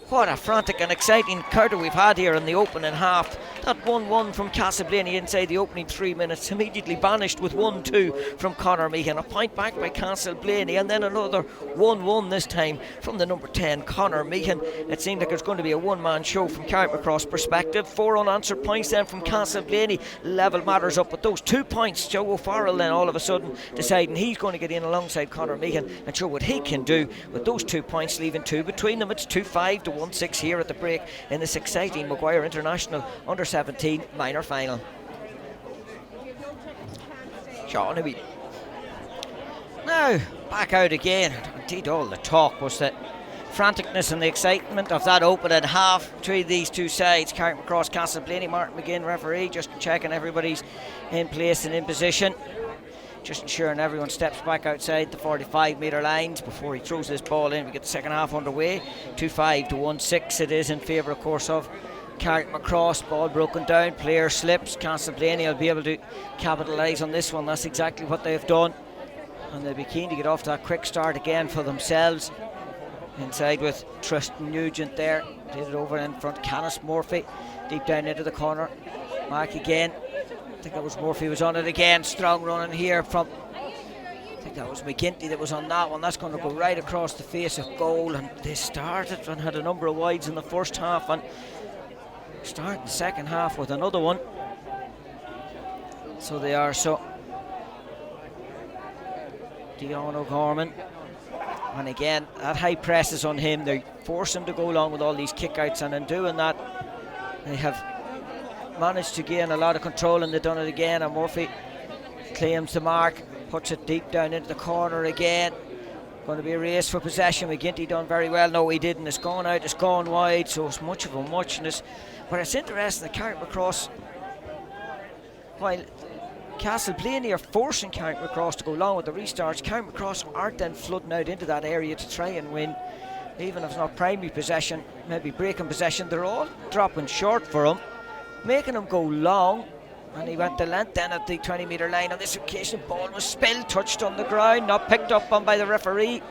what a frantic and exciting counter we've had here in the opening half. That 1-1 from Castleblayney inside the opening 3 minutes immediately banished with 1-2 from Conor Meehan. A point back by Castleblayney, and then another 1-1 this time from the number 10 Conor Meehan. It seemed like it was going to be a one-man show from Carrickmacross perspective. 4 unanswered points then from Castleblayney. Level matters up with those 2 points. Joe O'Farrell then all of a sudden deciding he's going to get in alongside Conor Meehan and show what he can do with those 2 points, leaving 2 between them. It's 2-5 to 1-6 here at the break in this exciting Maguire International Under-17 minor final. Sean Huey. Now back out again. Indeed, all the talk was the franticness and the excitement of that opening half between these two sides. Carrickmacross, Castleblayney. Martin McGinn, referee, just checking everybody's in place and in position, just ensuring everyone steps back outside the 45-metre lines before he throws this ball in. We get the second half underway. 2-5 to 1-6 it is in favour, of course, of Carrickmacross. Ball broken down, player slips. Castleblayney will be able to capitalise on this one. That's exactly what they've done, and they'll be keen to get off to that quick start again for themselves. Inside with Tristan Nugent there, did it over in front. Canis Murphy deep down into the corner. Mark again. I think that was Murphy was on it again. Strong running here from, I think that was McGinty that was on that one. That's going to go right across the face of goal, and they started and had a number of wides in the first half and start the second half with another one. So they are. So Dion O'Gorman, and again that high press is on him. They force him to go along with all these kickouts, and in doing that they have managed to gain a lot of control, and they've done it again. And Murphy claims the mark, puts it deep down into the corner again. Going to be a race for possession. McGinty done very well. No, he didn't. It's gone out, it's gone wide, so it's much of a muchness. But it's interesting that Carrickmacross, while Castleblayney are forcing Carrickmacross to go along with the restarts, Carrickmacross aren't then flooding out into that area to try and win. Even if it's not primary possession, maybe breaking possession, they're all dropping short for him, making him go long. And he went the length then at the 20-metre line. On this occasion, ball was spilled, touched on the ground, not picked up on by the referee.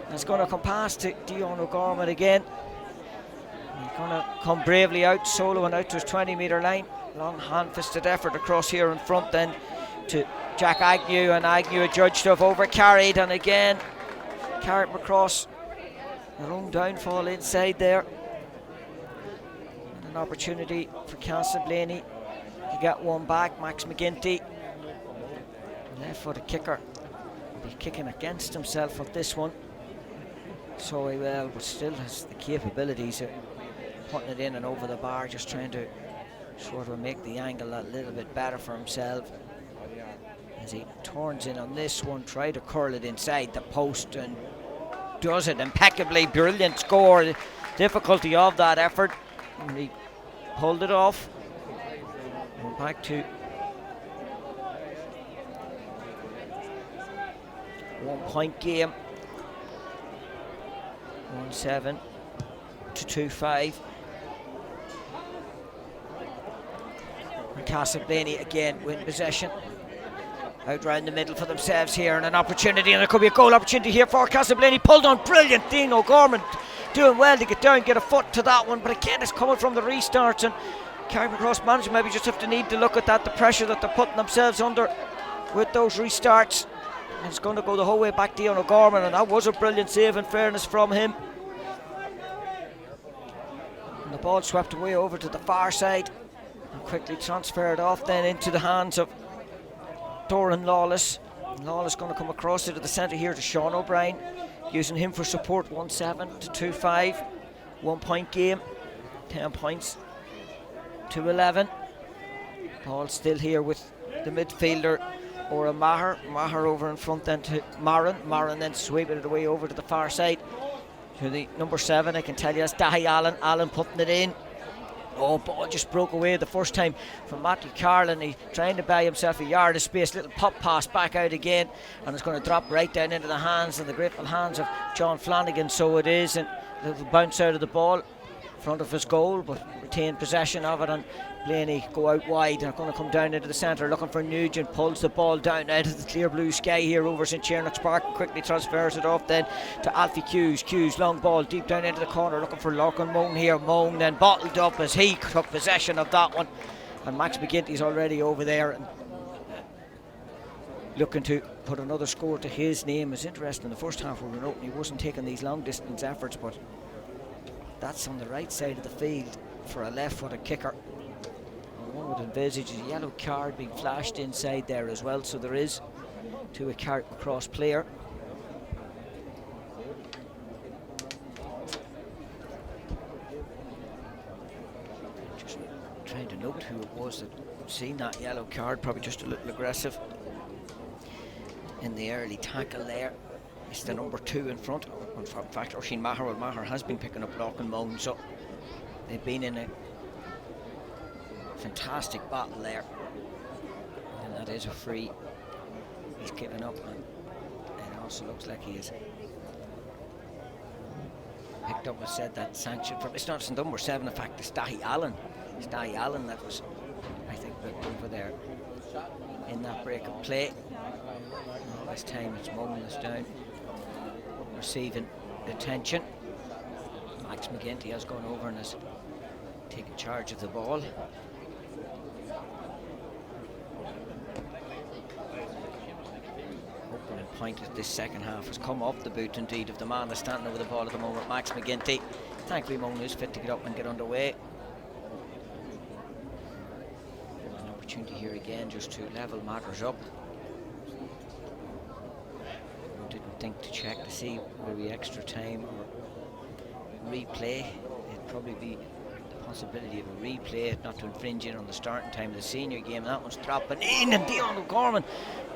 And it's going to come past to Dion O'Gorman again. He's going to come bravely out, soloing out to his 20-metre line. Long hand-fisted effort across here in front then to Jack Agnew, and Agnew adjudged to have over-carried. And again, Carrickmacross, their own downfall inside there. And an opportunity for Castleblayney to get one back. Max McGinty, left-footed kicker, will be kicking against himself with this one. So he will, but still has the capabilities of putting it in and over the bar, just trying to sort of make the angle a little bit better for himself. As he turns in on this one, try to curl it inside the post and does it impeccably. Brilliant score. The difficulty of that effort, and he pulled it off. We're back to 1 point game. 1-7 to 2-5. And Castleblayney again win possession. out round the middle for themselves here, and an opportunity, and there could be a goal opportunity here for Castleblayney. Pulled on, brilliant. Dean O'Gorman doing well to get down, get a foot to that one, but again it's coming from the restarts, and Carrickmacross management maybe just have to need to look at that, the pressure that they're putting themselves under with those restarts. And it's going to go the whole way back to Dean O'Gorman, and that was a brilliant save in fairness from him. And the ball swept away over to the far side and quickly transferred off then into the hands of Doran Lawless. Lawless going to come across into the centre here to Sean O'Brien, using him for support. 1-7 to 2-5, 1 point game, 10 points to 11. Ball still here with the midfielder Ora Maher. Maher over in front then to Marin. Marin then sweeping it away over to the far side to the number 7. I can tell you that's Dahi Allen. Allen putting it in. Oh, ball just broke away the first time from Matthew Carlin. He trying to buy himself a yard of space. Little pop pass back out again, and it's going to drop right down into the hands, and the grateful hands of John Flanagan. So it is, and a little bounce out of the ball in front of his goal, but retain possession of it, and Blaney go out wide and are going to come down into the centre looking for Nugent. Pulls the ball down out of the clear blue sky here over St Chernock's Park and quickly transfers it off then to Alfie Hughes. Hughes long ball deep down into the corner looking for Lorcan Moan here. Moan then bottled up as he took possession of that one, and Max McGinty's already over there and looking to put another score to his name. It's interesting, in the first half we were noting he wasn't taking these long distance efforts, but that's on the right side of the field for a left-footed kicker. One would envisage a yellow card being flashed inside there as well, so there is to a Carrickmacross player. Just trying to note who it was that seen that yellow card, probably just a little aggressive in the early tackle there. It's the number 2 in front. In fact, Oisin Maher, Maher has been picking up Lorcan Moan, so they've been in a fantastic battle there, and that is a free. He's given up, and it also looks like he is picked up and said that sanction from, it's not number 7, in fact it's Dahi Allen. It's Dahi Allen that was, I think, over there in that break of play. All this time it's Moan that's down receiving attention. Max McGinty has gone over and has taken charge of the ball. Opening point of this second half has come off the boot indeed of the man that's standing over the ball at the moment, Max McGinty. Thankfully Moan is fit to get up and get underway. An opportunity here again just to level matters up. Didn't think to check to see will be extra time or replay. It'd probably be the possibility of a replay, not to infringe in on the starting time of the senior game. That one's dropping in, and Dean O'Gorman,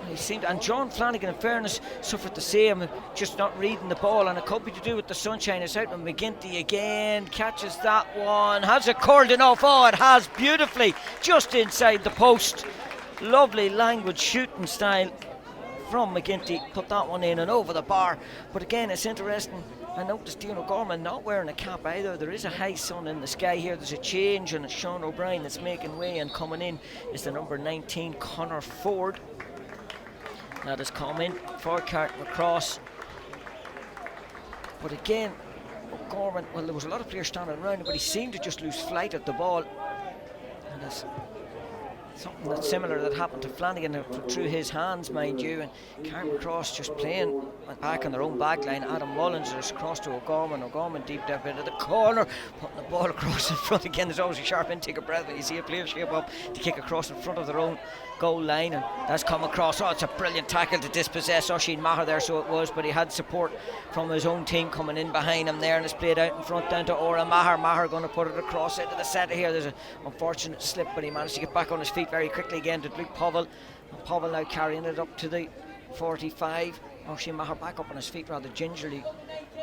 he seemed, and John Flanagan in fairness suffered the same, just not reading the ball, and it could be to do with the sunshine. It's out with McGinty again, catches that one, has it curled enough? Oh, it has beautifully, just inside the post. Lovely language shooting style from McGinty, put that one in and over the bar. But again, it's interesting, I noticed Dean O'Gorman not wearing a cap either. There is a high sun in the sky here. There's a change, and it's Sean O'Brien that's making way, and coming in is the number 19 Connor Ford. That has come in for Carrickmacross. But again, O'Gorman, well, there was a lot of players standing around him, but he seemed to just lose flight at the ball, and it's something that's similar that happened to Flanagan through his hands, mind you. And Carrickmacross just playing back on their own back line. Adam Mullins is across to O'Gorman. O'Gorman deep down into the corner, putting the ball across in front again. There's always a sharp intake of breath when you see a player shape up to kick across in front of their own goal line, and that's come across. Oh, it's a brilliant tackle to dispossess Oisin Maher there, so it was, but he had support from his own team coming in behind him there, and it's played out in front down to Ora Maher. Maher going to put it across into the centre here. There's an unfortunate slip, but he managed to get back on his feet very quickly again to Luke Powell. And Powell now carrying it up to the 45. Oisin Maher back up on his feet rather gingerly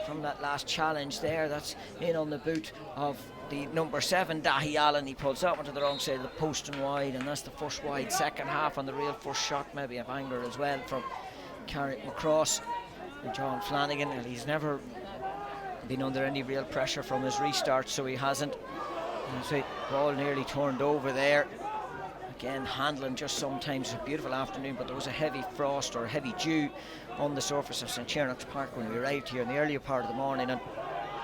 from that last challenge there. That's in on the boot of the number 7 Dahi Allen. He pulls that one to the wrong side of the post and wide, and that's the first wide second half, and the real first shot maybe of anger as well from Carrickmacross. And John Flanagan, and he's never been under any real pressure from his restart, so he hasn't. And so ball nearly turned over there. Again, handling just sometimes a beautiful afternoon, but there was a heavy frost or a heavy dew on the surface of St. Chernock's Park when we arrived here in the earlier part of the morning, and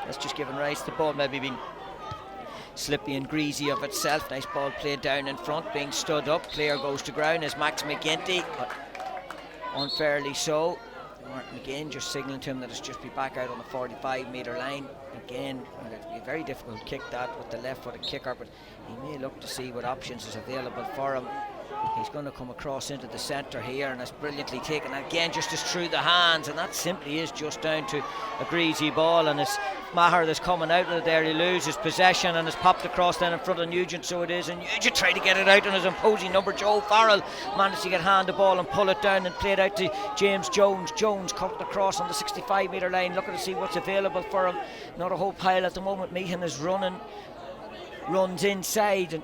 that's just given rise to the ball maybe being slippy and greasy of itself. Nice ball played down in front, being stood up. Player goes to ground as Max McGinty, but unfairly so. Martin again just signalling to him that it's just be back out on the 45-metre line. Again, it'll be a very difficult kick that with the left-footed kicker, but he may look to see what options is available for him. He's going to come across into the centre here, and that's brilliantly taken again, just as through the hands, and that simply is just down to a greasy ball, and it's Maher that's coming out of there. He loses possession and has popped across then in front of Nugent, so it is, and Nugent tried to get it out, and his imposing number Joe Farrell managed to get hand the ball and pull it down and play it out to James Jones. Jones cut across on the 65-metre line, looking to see what's available for him. Not a whole pile at the moment. Meehan is runs inside and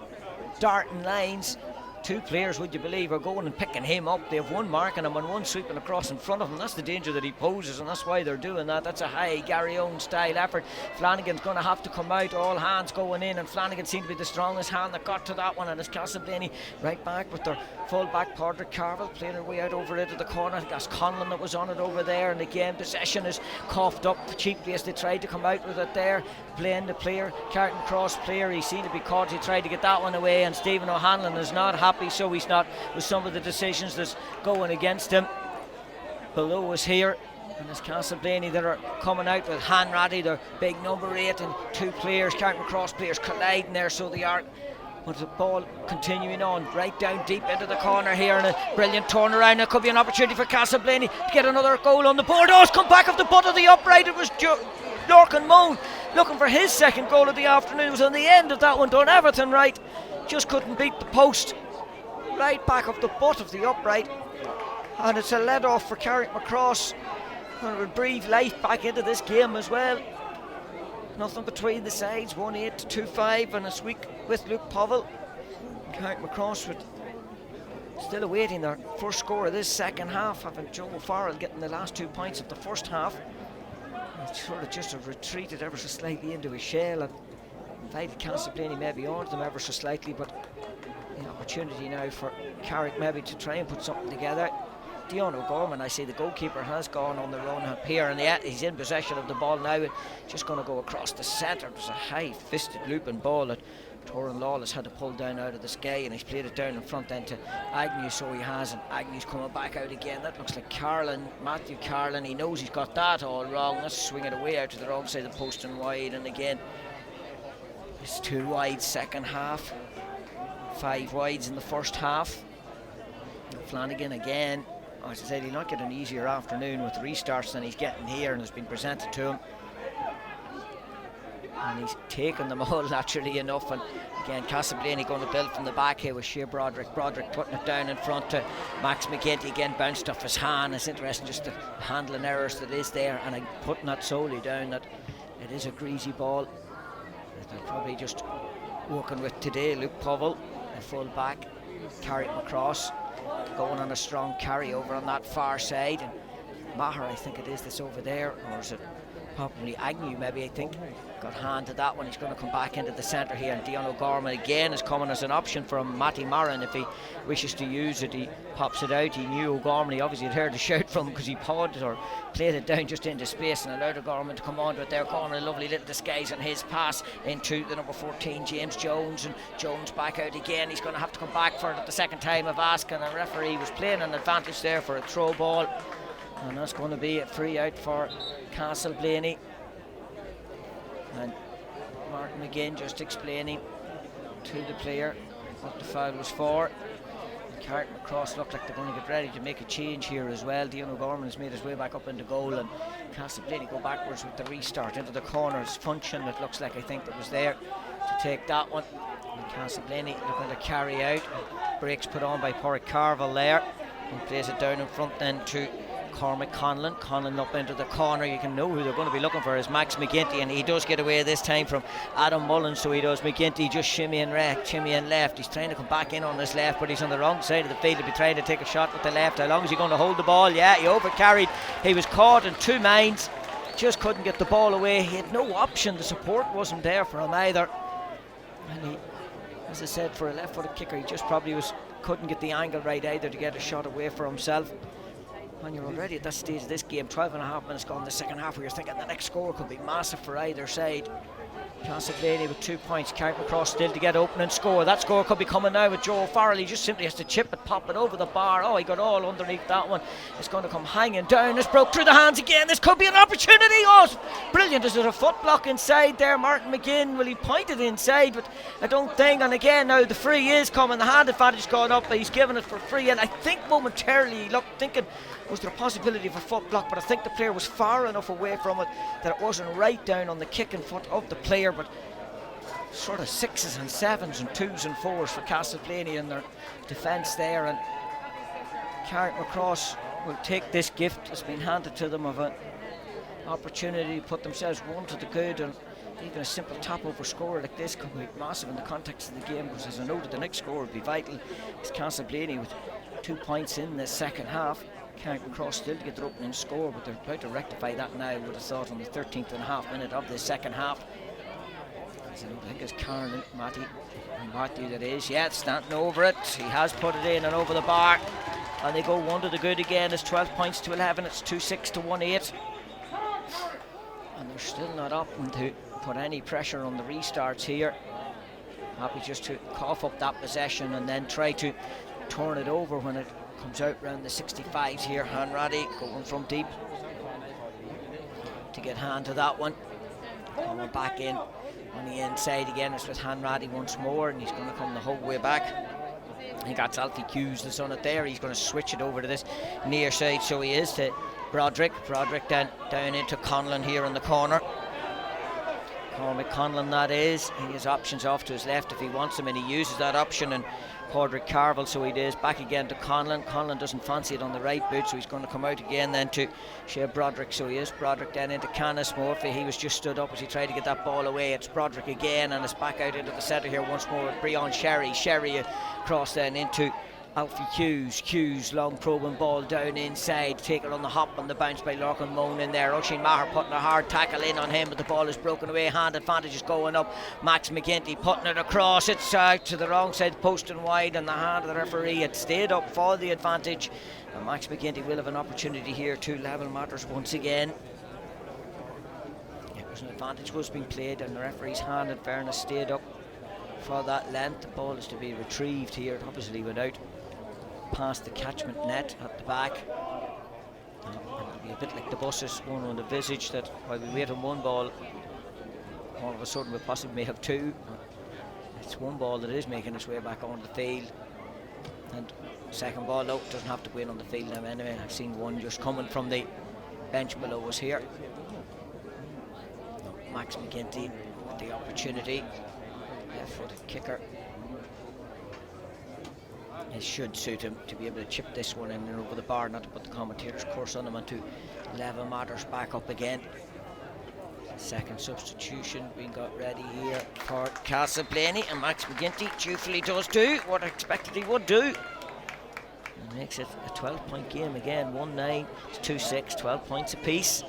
darting lines. Two players, would you believe, are going and picking him up. They have one marking him and one sweeping across in front of him. That's the danger that he poses, and that's why they're doing that. That's a high Gary Owen style effort. Flanagan's going to have to come out, all hands going in, and Flanagan seemed to be the strongest hand that got to that one, and it's Castleblayney right back with their full back. Padraig Carville playing her way out over into the corner. I think that's Conlon that was on it over there, and again possession is coughed up cheaply as they tried to come out with it there. Playing the player, Carrickmacross player, he seemed to be caught. He tried to get that one away, and Stephen O'Hanlon is not happy, so he's not with some of the decisions that's going against him. Below us here, and it's Castleblayney that are coming out with Hanratty, their big number 8, and two players, Carrickmacross players, colliding there, so they are. But the ball continuing on right down deep into the corner here, and a brilliant turnaround. It could be an opportunity for Castleblayney to get another goal on the board. Oh, it's come back off the butt of the upright. It was Lorcan Moan looking for his second goal of the afternoon. It was on the end of that one, done everything right, just couldn't beat the post. Right back off the butt of the upright, and it's a let off for Carrickmacross, and it will breathe life back into this game as well. Nothing between the sides, 1-8 to 2-5, and it's week with Luke Povell. Carrickmacross with still awaiting their first score of this second half, having Joe Farrell getting the last 2 points of the first half. It's sort of just retreated ever so slightly into his shell, and invited Castleblayney maybe onto them ever so slightly, but the opportunity now for Carrick maybe to try and put something together. Dion O'Gorman, I see the goalkeeper has gone on the run up here, and yet he's in possession of the ball now. Just going to go across the centre. There's a high-fisted looping ball that Toran Lawless had to pull down out of the sky, and he's played it down in front end to Agnew, so he has, and Agnew's coming back out again. That looks like Carlin, Matthew Carlin. He knows he's got that all wrong. Let's swing it away out to the wrong side of the post and wide, and again it's 2 wide second half, 5 wides in the first half. Flanagan again, as I said, he'll not get an easier afternoon with the restarts than he's getting here, and has been presented to him, and he's taken them all naturally enough. And again, Castleblayney going to build from the back here with Shea Broderick putting it down in front to Max McGinty. Again bounced off his hand. It's interesting just the handling errors that is there, and I'm putting that solely down that it is a greasy ball that they're probably just working with today. Luke Povell, a full back, Carrickmacross going on a strong carry over on that far side, and Maher, I think it is, that's over there, or is it probably Agnew maybe, I think, got hand to that one. He's going to come back into the centre here, and Dion O'Gorman again is coming as an option from Matty Marin if he wishes to use it. He pops it out. He knew O'Gorman, he obviously had heard a shout from him because he pawed it or played it down just into space and allowed O'Gorman to come on to it there. Corner, a lovely little disguise on his pass into the number 14 James Jones, and Jones back out again. He's going to have to come back for it at the second time of asking. The referee was playing an advantage there for a throw ball, and that's going to be a free out for Castleblayney. And Martin again just explaining to the player what the foul was for. Carrickmacross look like they're going to get ready to make a change here as well. Dion O'Gorman has made his way back up into goal, and Castleblayney go backwards with the restart into the corners function. It looks like, I think, that was there to take that one. And Castleblayney looking to carry out. Breaks put on by Padraig Carville there, and plays it down in front then to Cormac Conlon. Conlon up into the corner. You can know who they're going to be looking for is Max McGinty, and he does get away this time from Adam Mullen, so he does. McGinty just shimmying left. He's trying to come back in on his left, but he's on the wrong side of the field. He'll be trying to take a shot with the left. How long is he going to hold the ball? Yeah, he overcarried. He was caught in two minds, just couldn't get the ball away. He had no option. The support wasn't there for him either, and he as I said, for a left-footed kicker, he just probably couldn't get the angle right either to get a shot away for himself. When you're already at that stage of this game, 12.5 minutes gone in the second half, where you're thinking the next score could be massive for either side. Castleblayney with 2 points, Carrickmacross still to get open and score. That score could be coming now with Joe Farrell. He just simply has to chip it, pop it over the bar. Oh, he got all underneath that one. It's going to come hanging down. It's broke through the hands again. This could be an opportunity. Oh, it's brilliant. Is it a foot block inside there? Martin McGinn, well, he pointed inside, but I don't think. And again, now the free is coming. The hand advantage going up, but he's giving it for free. And I think momentarily he looked thinking, was there a possibility of a foot block? But I think the player was far enough away from it that it wasn't right down on the kicking foot of the player. But sort of 6s and 7s and 2s and 4s for Castleblayney in their defence there, and Carrickmacross will take this gift that's been handed to them of an opportunity to put themselves one to the good, and even a simple top over score like this could be massive in the context of the game, because as I noted, the next score would be vital. It's Castleblayney with 2 points in the second half. Carrickmacross still to get their opening score, but they're about to rectify that now, I would have thought, on the 13th.5 minute of the second half. I think it's Karen Matthew that is. Yeah, standing over it. He has put it in and over the bar. And they go one to the good again. It's 12 points to 11. It's 2-6 to 1-8. And they're still not up to put any pressure on the restarts here. Happy just to cough up that possession and then try to turn it over when it comes out around the 65s here. Hanratty going from deep to get hand to that one. Coming back in on the inside again. It's with Hanratty once more, and he's going to come the whole way back. He got Alfie Hughes that's on it there. He's going to switch it over to this near side, so he is to Broderick. Broderick down into Conlon here in the corner. Cormac Conlon, that is. He has options off to his left if he wants them, and he uses that option. And Padraig Carville, so he is back again to Conlon. Conlon doesn't fancy it on the right boot, so he's going to come out again then to Shea Broderick, so he is. Broderick then into Canis Murphy. He was just stood up as he tried to get that ball away. It's Broderick again, and it's back out into the centre here once more with Breon Sherry. Sherry across then into Alfie Hughes. Hughes, long probing ball down inside. Take it on the hop on the bounce by Lorcan Moan in there. Oisin Maher putting a hard tackle in on him, but the ball is broken away. Hand advantage is going up. Max McGinty putting it across. It's out to the wrong side, post and wide, and the hand of the referee. It stayed up for the advantage. And Max McGinty will have an opportunity here to level matters once again. It was an advantage was being played, and the referee's hand, in fairness, stayed up for that length. The ball is to be retrieved here. It obviously went out past the catchment net at the back. It'll be a bit like the buses. One on the visage that while we wait on one ball, all of a sudden we possibly may have two. It's one ball that is making its way back on the field, and second ball though doesn't have to go in on the field now anyway. I've seen one just coming from the bench below us here. Max McGinty with the opportunity, left-footed kicker. It should suit him to be able to chip this one in and over the bar, not to put the commentator's curse on him, and to level matters back up again. Second substitution being got ready here for Castleblayney, and Max McGinty dutifully does do what I expected he would do. And makes it a 12-point game again, 1-9, it's 2-6, 12 points apiece.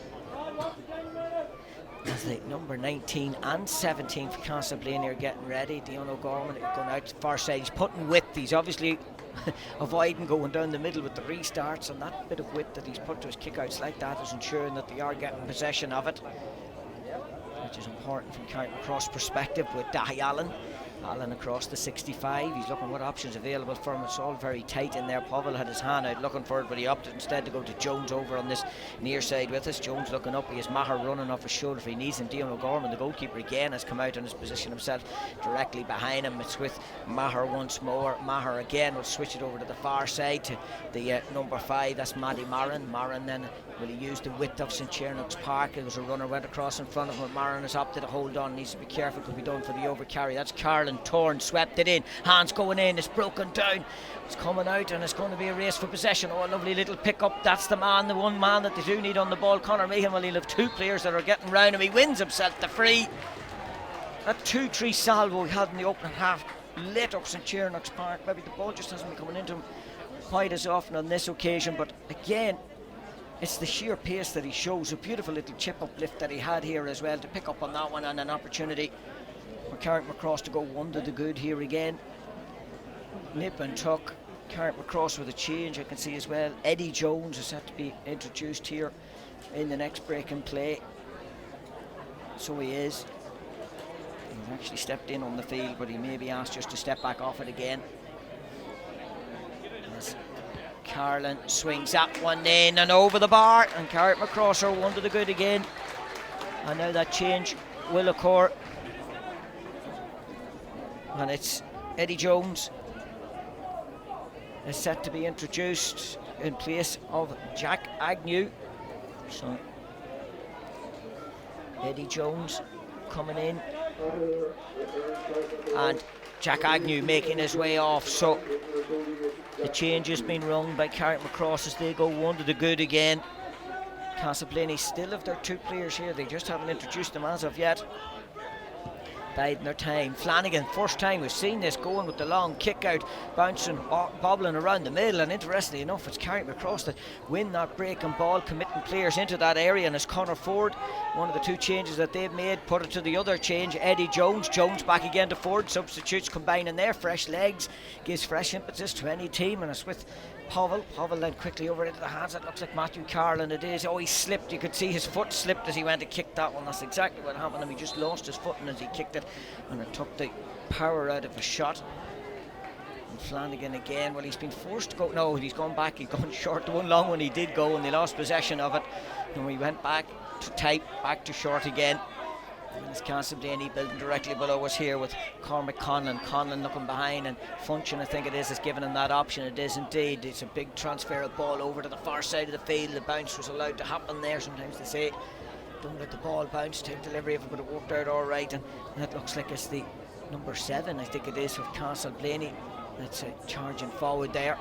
As the number 19 and 17 for Castleblayney are getting ready. Dion O'Gorman going out to the far side. He's putting width. He's obviously avoiding going down the middle with the restarts, and that bit of width that he's put to his kickouts like that is ensuring that they are getting possession of it, which is important from Carrickmacross perspective with Dahi Allen. Allen across the 65. He's looking what options available for him. It's all very tight in there. Powell had his hand out looking for it, but he opted instead to go to Jones over on this near side with us. Jones looking up. He has Maher running off his shoulder if he needs him. Dion O'Gorman, the goalkeeper, again has come out and has positioned himself directly behind him. It's with Maher once more. Maher again will switch it over to the far side to the number 5. That's Maddie Marin. Marin then will he use the width of St. Chernock's Park. There was a runner went across in front of him. Marin has opted to hold on. Needs to be careful. Could be done for the overcarry. That's Carlin. Torn, swept it in. Hands going in. It's broken down. It's coming out, and it's going to be a race for possession. Oh, a lovely little pick up. That's the man, the one man that they do need on the ball. Conor Meehan. Well, he'll have two players that are getting round him. He wins himself the free. That 2-3 salvo he had in the opening half lit up St. Chernock's Park. Maybe the ball just hasn't been coming into him quite as often on this occasion, but again, it's the sheer pace that he shows. A beautiful little chip uplift that he had here as well to pick up on that one, and an opportunity for Carrickmacross to go one to the good here again. Nip and tuck. Carrickmacross with a change, I can see as well. Eddie Jones is set to be introduced here in the next break and play. So he is. He's actually stepped in on the field, but he may be asked just to step back off it again. As Carlin swings that one in and over the bar, and Carrickmacross are one to the good again. And now that change will occur. And it's Eddie Jones is set to be introduced in place of Jack Agnew. So Eddie Jones coming in, and Jack Agnew making his way off. So the change has been rung by Carrickmacross as they go one to the good again. Castleblayney still have their 2 players here, they just haven't introduced them as of yet. Biding their time. Flanagan, first time we've seen this, going with the long kick out, bouncing, bobbling around the middle, and interestingly enough it's Carrickmacross that win that break and ball, committing players into that area, and it's Conor Ford, one of the 2 changes that they've made, put it to the other change, Eddie Jones back again to Ford, substitutes combining their fresh legs, gives fresh impetus to any team, and it's with Powell then quickly over into the hands, it looks like Matthew Carlin it is. Oh, he slipped, you could see his foot slipped as he went to kick that one. That's exactly what happened to him, he just lost his footing as he kicked it, and it took the power out of a shot. And Flanagan again, well, he's been forced to go, no, he's gone back, he's gone short. The one long one he did go, and they lost possession of it, and we went back to tight, back to short again. And it's Castleblayney building directly below us here with Cormac Conlon looking behind, and Function, I think it is given him that option. It is indeed. It's a big transfer of ball over to the far side of the field. The bounce was allowed to happen there. Sometimes they say don't let the ball bounce, take delivery of it, but it worked out all right, and that looks like it's the number 7, I think it is, for Castleblayney. That's charging forward there.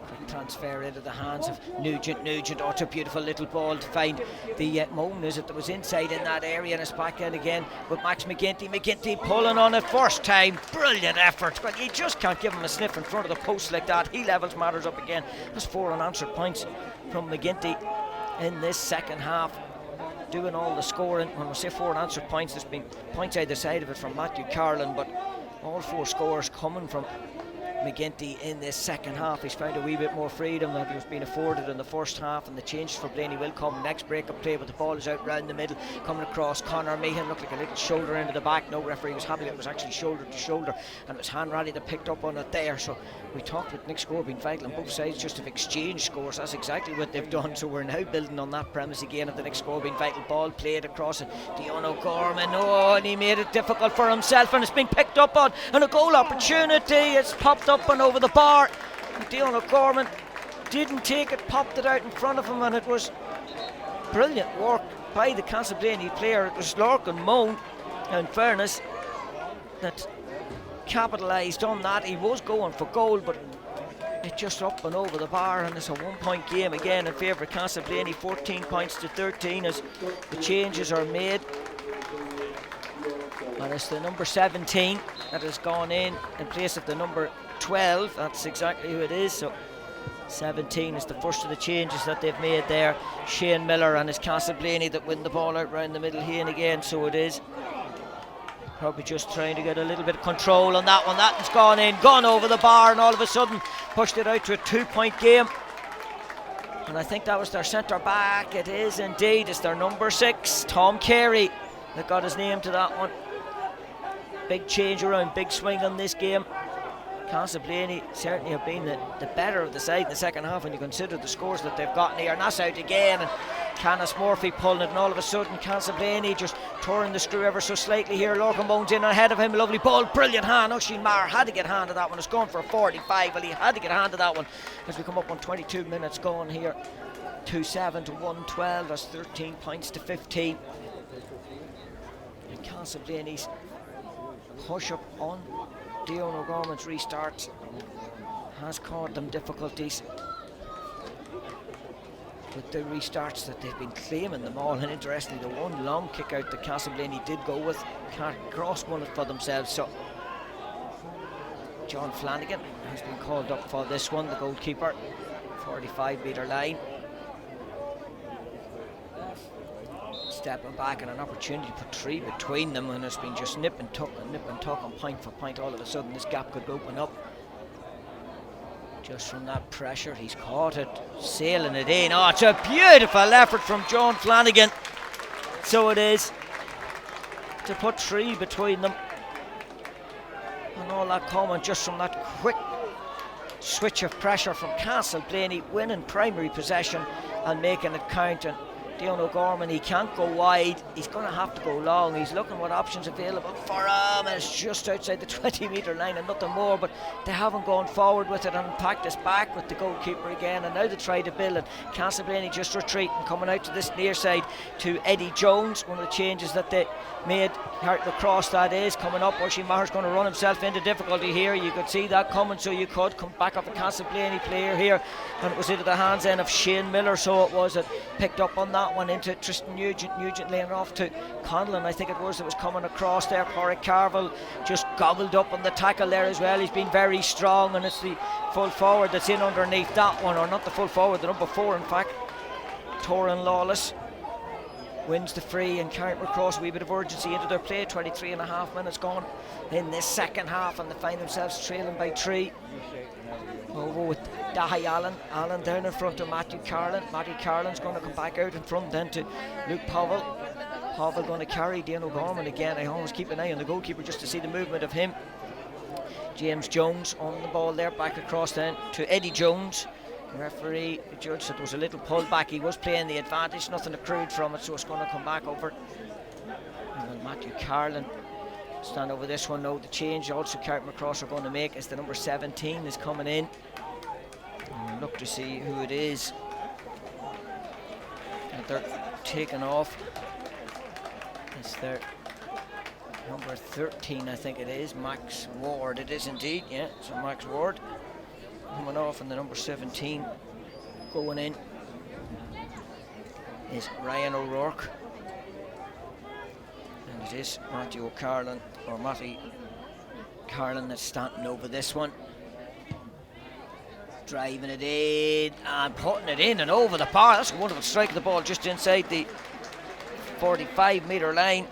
Quick transfer into the hands of Nugent. Oh, it's a beautiful little ball to find the Moan, is it, that was inside in that area, and it's back in again with Max McGinty pulling on it first time. Brilliant effort, but you just can't give him a sniff in front of the post like that. He levels matters up again. That's 4 unanswered points from McGinty in this second half, doing all the scoring. When we say 4 unanswered points, there's been points either side of it from Matthew Carlin, but all 4 scores coming from McGinty in this second half. He's found a wee bit more freedom than he was being afforded in the first half, and the changes for Blaney will come next break of play, but the ball is out round the middle, coming across. Conor Meehan looked like a little shoulder into the back. No referee was happy, it was actually shoulder to shoulder, and it was Hanratty that picked up on it there. So we talked with Nick Score being vital on both sides just have exchanged scores. That's exactly what they've done, so we're now building on that premise again of the Nick Score being vital. Ball played across, and Dion O'Gorman, and he made it difficult for himself, and it's been picked up on, and a goal opportunity. It's popped up and over the bar. Dion O'Gorman didn't take it, popped it out in front of him, and it was brilliant work by the Castleblayney player. It was Lorcan Moan, in fairness, that capitalised on that. He was going for goal, but it just up and over the bar, and it's a 1-point game again in favour of Castleblayney. 14 points to 13 as the changes are made, and it's the number 17 that has gone in place of the number 12. That's exactly who it is. So 17 is the first of the changes that they've made there. Shane Miller, and it's Castleblayney that win the ball out round the middle here and again. So it is probably just trying to get a little bit of control on that one. That one's gone in, gone over the bar, and all of a sudden pushed it out to a 2-point game. And I think that was their centre back. It is indeed. It's their number 6, Tom Carey, that got his name to that one. Big change around, big swing on this game. Castleblayney certainly have been the better of the side in the second half when you consider the scores that they've gotten here. And that's out again, and Canis Murphy pulling it, and all of a sudden Castleblayney just touring the screw ever so slightly here. Lorcan Bones in ahead of him, lovely ball, brilliant hand. Oisin Maher had to get a hand of that one. It's gone for a 45, well, he had to get a hand of that one as we come up on 22 minutes gone here. 2-7 to 1-12, that's 13 points to 15. And Castleblayney's push up on Dion O'Gorman's restart has caused them difficulties with the restarts that they've been claiming them all. And interestingly, the one long kick out that Castleblayney did go with, Carrickmacross won it for themselves. So John Flanagan has been called up for this one, the goalkeeper, 45 metre line. stepping back and an opportunity to put 3 between them, and it's been just nip and tuck and point for point. All of a sudden this gap could open up just from that pressure. He's caught it, sailing it in. Oh, it's a beautiful effort from John Flanagan. So it is, to put 3 between them, and all that coming just from that quick switch of pressure from Castleblayney, winning primary possession and making it count. And Dion O'Gorman, he can't go wide, he's going to have to go long. He's looking what options available for him, and it's just outside the 20-metre line and nothing more, but they haven't gone forward with it and practiced back with the goalkeeper again, and now they try to build it. Castleblayney just retreating, coming out to this near side to Eddie Jones. One of the changes that they made, Carrickmacross that is, coming up. Archie Maher's going to run himself into difficulty here. You could see that coming, so you could come back up a Castleblayney player here, and it was into the hands then of Shane Miller, so it was, it picked up on that one into Tristan Nugent laying off to Conlon, I think it was, that was coming across there. Porrick Carville just gobbled up on the tackle there as well. He's been very strong, and it's the full forward that's in underneath that one, or not the full forward, the number 4 in fact, Toran Lawless, wins the free, and Carrickmacross a wee bit of urgency into their play. 23.5 minutes gone in this second half, and they find themselves trailing by 3. Over with Dahi Allen down in front of Matthew Carlin. Matthew Carlin's going to come back out in front then to Luke Powell. Powell going to carry Dion O'Gorman again. I always keep an eye on the goalkeeper just to see the movement of him. James Jones on the ball there, back across then to Eddie Jones. The referee, the judge said there was a little pull back. He was playing the advantage, nothing accrued from it, so it's going to come back over. And then Matthew Carlin stand over this one now. The change also Carrickmacross are going to make is the number 17 is coming in. And we'll look to see who it is that they're taking off. It's their number 13, I think it is, Max Ward. It is indeed, yeah, so Max Ward coming off, and the number 17 going in is Ryan O'Rourke, and it is Matthew Carlin, or Matty Carlin, that's standing over this one, driving it in and putting it in and over the bar. That's a wonderful strike of the ball just inside the 45-metre line,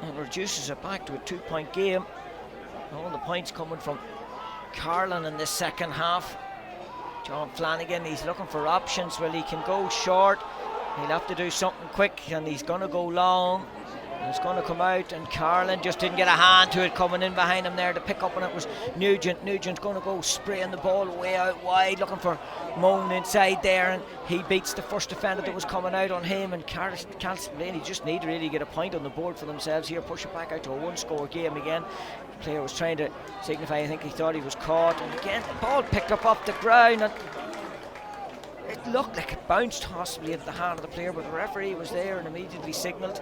and reduces it back to a 2-point game. All the points coming from Carlin in the second half. John Flanagan, he's looking for options. Well, he can go short, he'll have to do something quick, and he's going to go long. It's going to come out, and Carlin just didn't get a hand to it coming in behind him there to pick up, and it was Nugent. Nugent's going to go spraying the ball way out wide, looking for Moan inside there, and he beats the first defender that was coming out on him. And Castleblayney just need to really get a point on the board for themselves here, push it back out to a 1-score game again. The player was trying to signify, I think he thought he was caught, and again the ball picked up off the ground, and it looked like it bounced possibly into the hand of the player, but the referee was there and immediately signalled.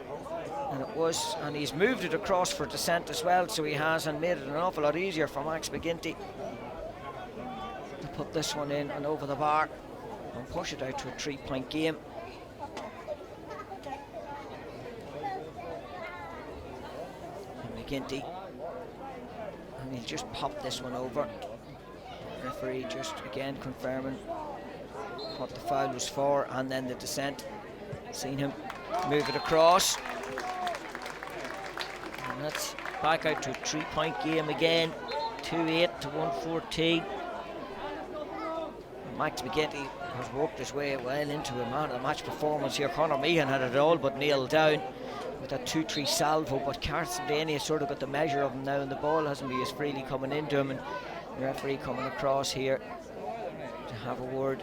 And it was, and he's moved it across for descent as well, so he has, and made it an awful lot easier for Max McGinty to put this one in and over the bar and push it out to a 3-point game. And McGinty, and he'll just pop this one over. The referee just again confirming what the foul was for, and then the descent. Seen him move it across. And that's back out to a 3-point game again, 2-8 to 114. Max McGinty has worked his way well into a man of the match performance here. Conor Meehan had it all but nailed down with that 2-3 salvo, but Castleblayney has sort of got the measure of him now, and the ball hasn't been as freely coming into him, and the referee coming across here to have a word.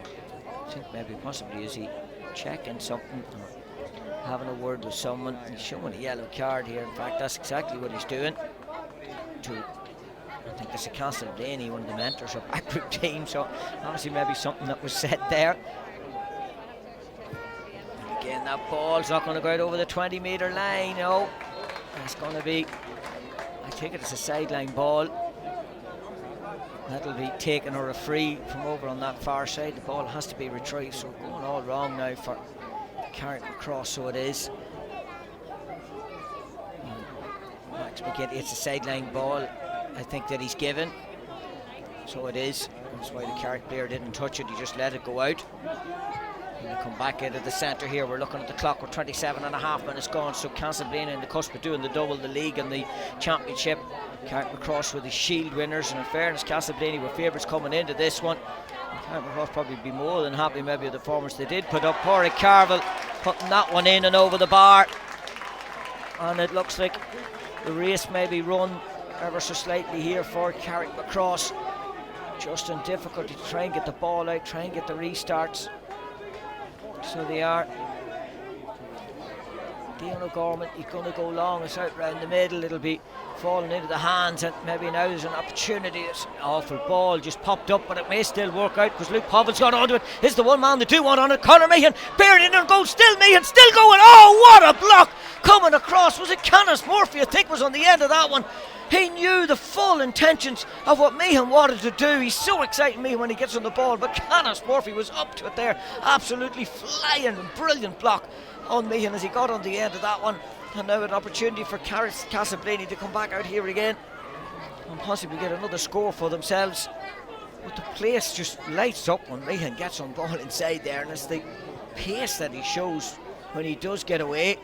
I think maybe possibly is he checking something, or having a word with someone. He's showing a yellow card here. In fact, that's exactly what he's doing. I think it's a Castleblayney, one of the mentors of backgroup team, so obviously maybe something that was said there. And again, that ball's not going to go out over the 20-metre line. No, it's going to be, I think it's a sideline ball. That'll be taken or a free from over on that far side. The ball has to be retrieved, so we're going all wrong now for Carrickmacross, so it is. Max McGinty, it's a sideline ball, I think, that he's given. So it is. That's why the Carrick player didn't touch it, he just let it go out. We come back into the centre here. We're looking at the clock. We're 27.5 minutes gone. So Castleblayney in the cusp of doing the double, the league and the championship. Carrickmacross were the shield winners, and in fairness, Castleblayney were favourites coming into this one. Carrickmacross probably be more than happy maybe with the performance they did put up. Porrick Carville putting that one in and over the bar, and it looks like the race may be run ever so slightly here for Carrickmacross. Just in difficulty to try and get the ball out, try and get the restarts. So they are. Dion O'Gorman, he's going to go long, it's out round the middle, it'll be falling into the hands, and maybe now there's an opportunity. It's an awful ball just popped up, but it may still work out because Luke Povill's got onto it. It's the one man, the 2-1 on it. Conor Meehan bearing in and goal, still Meehan, still going. Oh, what a block coming across. Was it Canis Murphy, I think, was on the end of that one. He knew the full intentions of what Meehan wanted to do. He's so exciting, Meehan, when he gets on the ball, but Canis Murphy was up to it there. Absolutely flying, brilliant block on Meehan as he got on the end of that one. And now an opportunity for Castleblayney to come back out here again and possibly get another score for themselves. But the place just lights up when Meehan gets on ball inside there, and it's the pace that he shows when he does get away.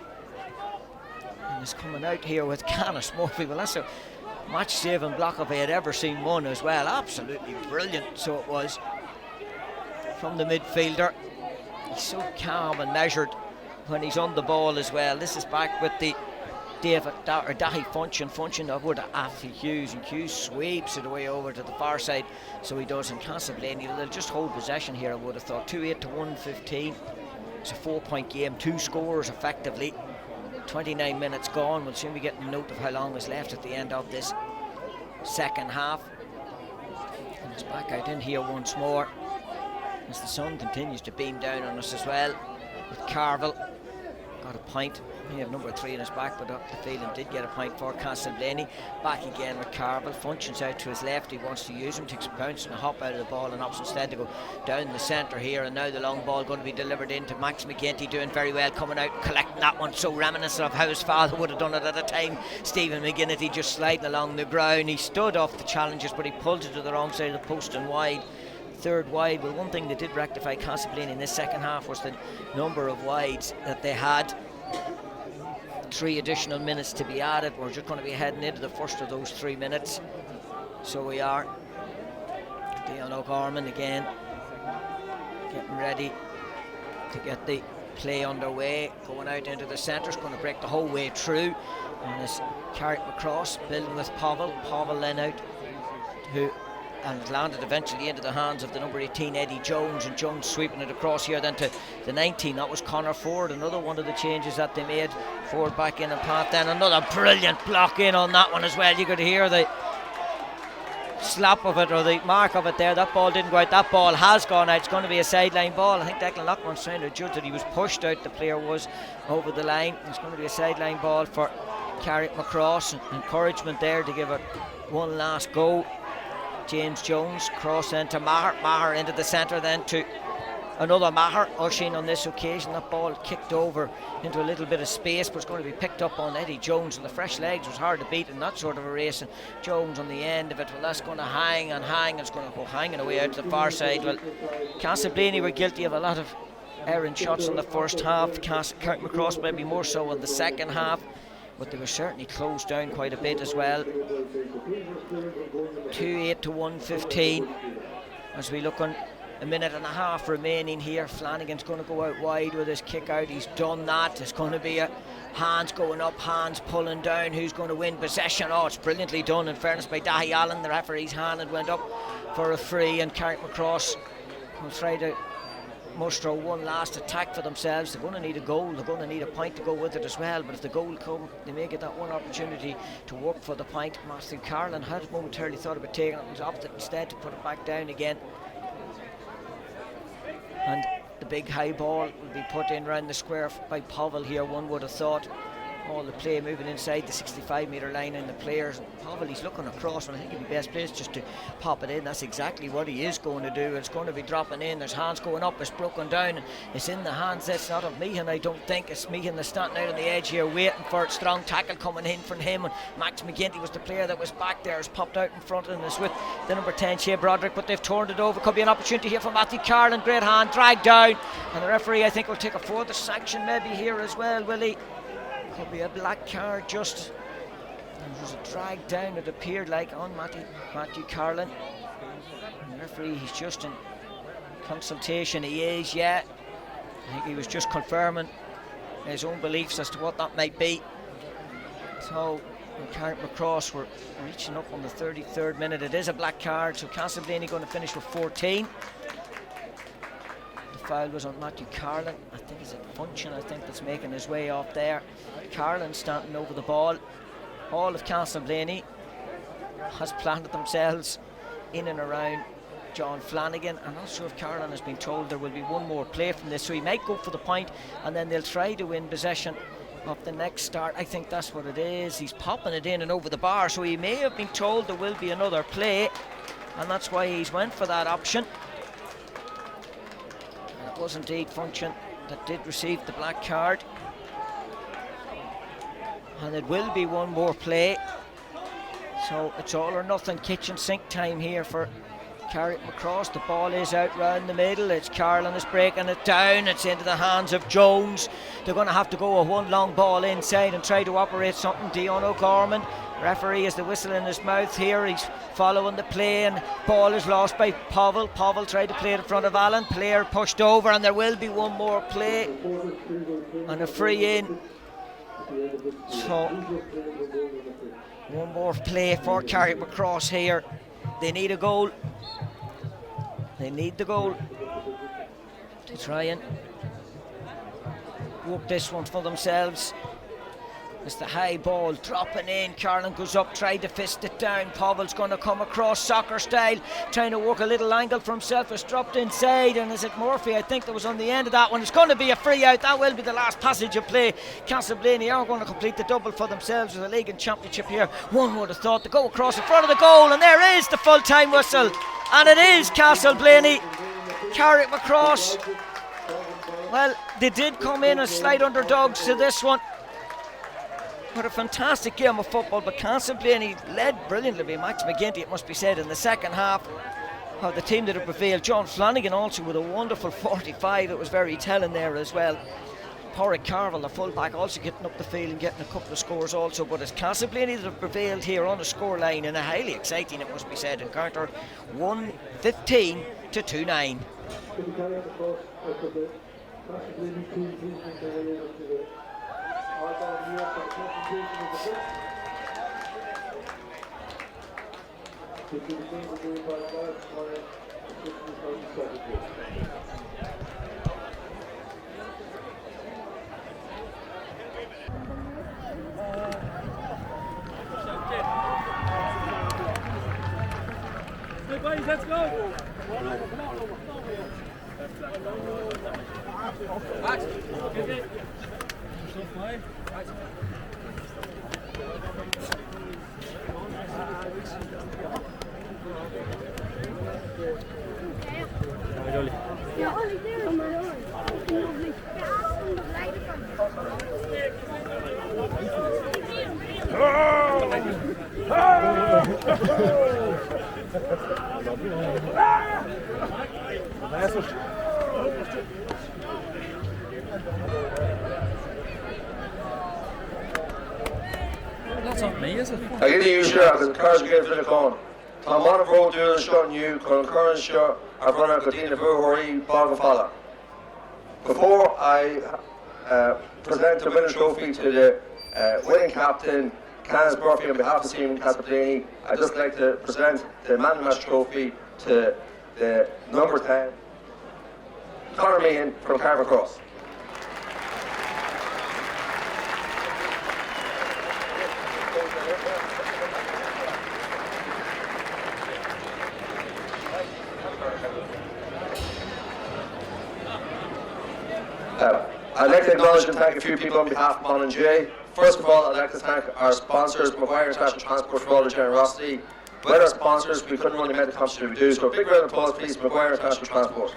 And he's coming out here with Canis Murphy. Well, that's a match-saving block if I had ever seen one as well. Absolutely brilliant, so it was, from the midfielder. He's so calm and measured when he's on the ball as well. This is back with the Dahi Function over to Athy Hughes, and Hughes sweeps it away over to the far side. So he does in Castleblayney. They'll just hold possession here, I would have thought. 2-8 to 1-15. It's a 4-point game, 2 scores effectively. 29 minutes gone. We'll soon be getting a note of how long is left at the end of this second half. And it's back out in here once more as the sun continues to beam down on us as well. With Carville got a point. He had number 3 in his back, but the feeling did get a point for Castleblayney. Back again with Carville. Functions out to his left. He wants to use him. Takes a bounce and a hop out of the ball, and opts instead to go down the centre here. And now the long ball going to be delivered into Max McGinty, doing very well, coming out, collecting that one. So reminiscent of how his father would have done it at a time. Stephen McGinty just sliding along the ground. He stood off the challenges, but he pulled it to the wrong side of the post and wide. Third wide. Well, one thing that did rectify Castleblayney in this second half was the number of wides that they had. 3 additional minutes to be added. We're just going to be heading into the first of those 3 minutes. So we are. Dion O'Gorman again getting ready to get the play underway. Going out into the centre. It's going to break the whole way through. And this Carrickmacross building with Povill. Povill then out and it landed eventually into the hands of the number 18 Eddie Jones, and Jones sweeping it across here then to the 19. That was Conor Ford, another one of the changes that they made. Ford back in and Pat then another brilliant block in on that one as well. You could hear the slap of it or the mark of it there. That ball didn't go out. That ball has gone out. It's going to be a sideline ball. I think Declan Loughman's trying to judge that he was pushed out. The player was over the line. It's going to be a sideline ball for Carrickmacross. Encouragement there to give it one last go. James Jones cross into Maher. Maher into the centre then to another Maher. Usheen on this occasion. That ball kicked over into a little bit of space, but it's going to be picked up on Eddie Jones, and the fresh legs was hard to beat in that sort of a race. And Jones on the end of it, well, that's going to hang and hang. It's going to go hanging away out to the far side. Well, Castleblayney were guilty of a lot of errant shots in the first half. Carrickmacross maybe more so in the second half, but they were certainly closed down quite a bit as well. 2-8 to 1-15 as we look on a minute and a half remaining here. Flanagan's going to go out wide with his kick out. He's done that. It's going to be a hands going up, hands pulling down. Who's going to win possession? Oh, it's brilliantly done, in fairness, by Dahi Allen. The referee's hand had went up for a free, and Carrickmacross will try to muster one last attack for themselves. They're going to need a goal. They're going to need a point to go with it as well, but if the goal come, they may get that one opportunity to work for the point. Matthew Carlin had momentarily thought about taking it, was opted instead to put it back down again, and the big high ball will be put in round the square by Povill here, one would have thought. All the play moving inside the 65-metre line, and the players, Pavel, he's looking across, and I think he'd be best placed just to pop it in. That's exactly what he is going to do. It's going to be dropping in. There's hands going up. It's broken down. It's in the hands. That's not of Meehan, I don't think. It's Meehan that's standing out on the edge here, waiting for it. Strong tackle coming in from him. And Max McGinty was the player that was back there. Has popped out in front, and it's with the number 10, Shea Broderick, but they've turned it over. Could be an opportunity here for Matthew Carlin. Great hand, dragged down, and the referee, I think, will take a further sanction maybe here as well, will he? Could be a black card just. It was a drag down, it appeared like, on Matthew Carlin. And the referee, he's just in consultation. He is, yeah. I think he was just confirming his own beliefs as to what that might be. So Carrickmacross were reaching up on the 33rd minute. It is a black card, so Castleblayney going to finish with 14. The foul was on Matthew Carlin. I think it's a Function, I think, that's making his way off there. Carlin standing over the ball. All of Castleblayney has planted themselves in and around John Flanagan. I'm not sure if Carlin has been told there will be one more play from this, so he might go for the point, and then they'll try to win possession of the next start. I think that's what it is. He's popping it in and over the bar, so he may have been told there will be another play, and that's why he's went for that option. And it was indeed Function that did receive the black card, and it will be one more play. So it's all or nothing kitchen sink time here for Carrickmacross. The ball is out round the middle. It's Carlin is breaking it down. It's into the hands of Jones. They're going to have to go with one long ball inside and try to operate something. Dion O'Gorman, referee, has the whistle in his mouth here. He's following the play, and ball is lost by Pavel. Pavel tried to play it in front of Allen. Player pushed over, and there will be one more play and a free in. So one more play for Carrickmacross here. They need a goal. They need the goal to try and work this one for themselves. It's the high ball dropping in. Carlin goes up, tried to fist it down. Pavel's going to come across soccer style, trying to work a little angle for himself. It's dropped inside, and is it Murphy? I think that was on the end of that one. It's going to be a free out. That will be the last passage of play. Castleblayney are going to complete the double for themselves with the league and championship here. One would have thought to go across in front of the goal, and there is the full-time whistle, and it is Castleblayney. Carrickmacross, well, they did come in as slight underdogs to this one. What a fantastic game of football, but Castleblayney led brilliantly by Max McGinty, it must be said, in the second half of the team that have prevailed. John Flanagan also with a wonderful 45, it was very telling there as well. Porrick Carville, the full-back, also getting up the field and getting a couple of scores also, but it's Castleblayney that have prevailed here on the scoreline in a highly exciting, it must be said, encounter, 1-15 to 2-9. Hey boys, let's go! Ja, Olli, det er man over. Det er lovligt. Jeg er sådan en That's not me, is it? I get you sure, because the cars get for the con. Tom on a road doing a shot on you, Colin Curran shot, I've run out Katina Buhori, Bogafala. Before I present the winner's trophy to the winning captain, Kenneth Murphy, on behalf of the team Castleblayney, I'd just like to present the man of the match trophy to the number 10, Conor Meehan from Carrickmacross. I'd like to acknowledge and thank a few people on behalf of Mon and Jay. First of all, I'd like to thank our sponsors, Maguire International Transport, for all their generosity. Without our sponsors, we couldn't really make the competition we do. So a big round of applause, please, Maguire International Transport.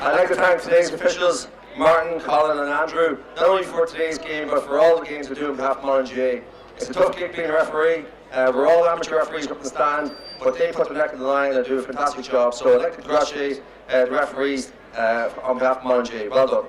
I'd like to thank today's officials, Martin, Colin and Andrew, not only for today's game, but for all the games we do on behalf of Monaghan GA. It's a tough gig being a referee. We're all amateur referees up in the stand, but they put their neck on the line and do a fantastic job. So I'd like to congratulate the referees on behalf of Monaghan GA. Well done.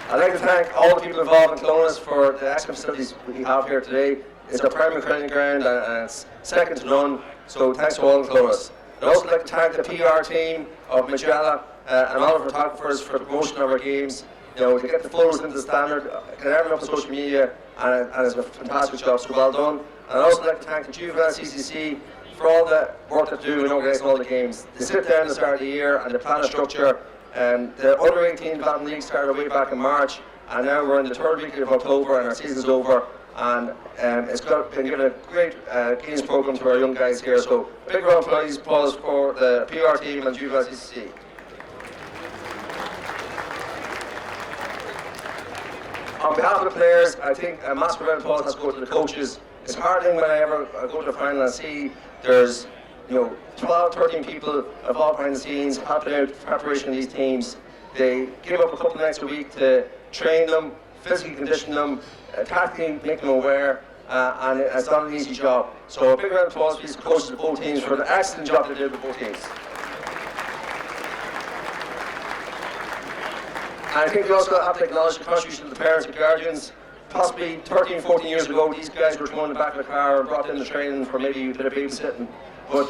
I'd like to thank all the people involved in Clones for the excellent facilities we have here today. It's our primary training ground and it's second to none, so thanks to all in Clones. I'd also like to thank the PR team of Magella and all of our photographers for the promotion of our games. You know, to get the photos into the standard, get everything up on social media, and it's a fantastic job, so well done. And I'd also like to thank the Juvenile CCC for all the work that they do in organising all the games. They sit down at the start of the year and they plan a structure. The Under 18 Development League started way back in March, and now we're in the third week of October and our season's over. And it's been given a great games programme to our young guys here. So big round of applause for the PR team and Juvenile CCC. On behalf of the players, I think a massive round of applause has to go to the coaches. It's heartening when I go to a final and see there's 12, 13 people involved behind the scenes, helping out preparation of these teams. They give up a couple of nights a week to train them, physically condition them, tactically make them aware, and it's not an easy job. So a big round of applause to these coaches of both teams for the excellent job they did with both teams. And I think we also have to acknowledge the contribution of the parents and guardians. Possibly 13, 14 years ago, these guys were thrown in the back of the car and brought in the training for maybe a bit of babysitting. But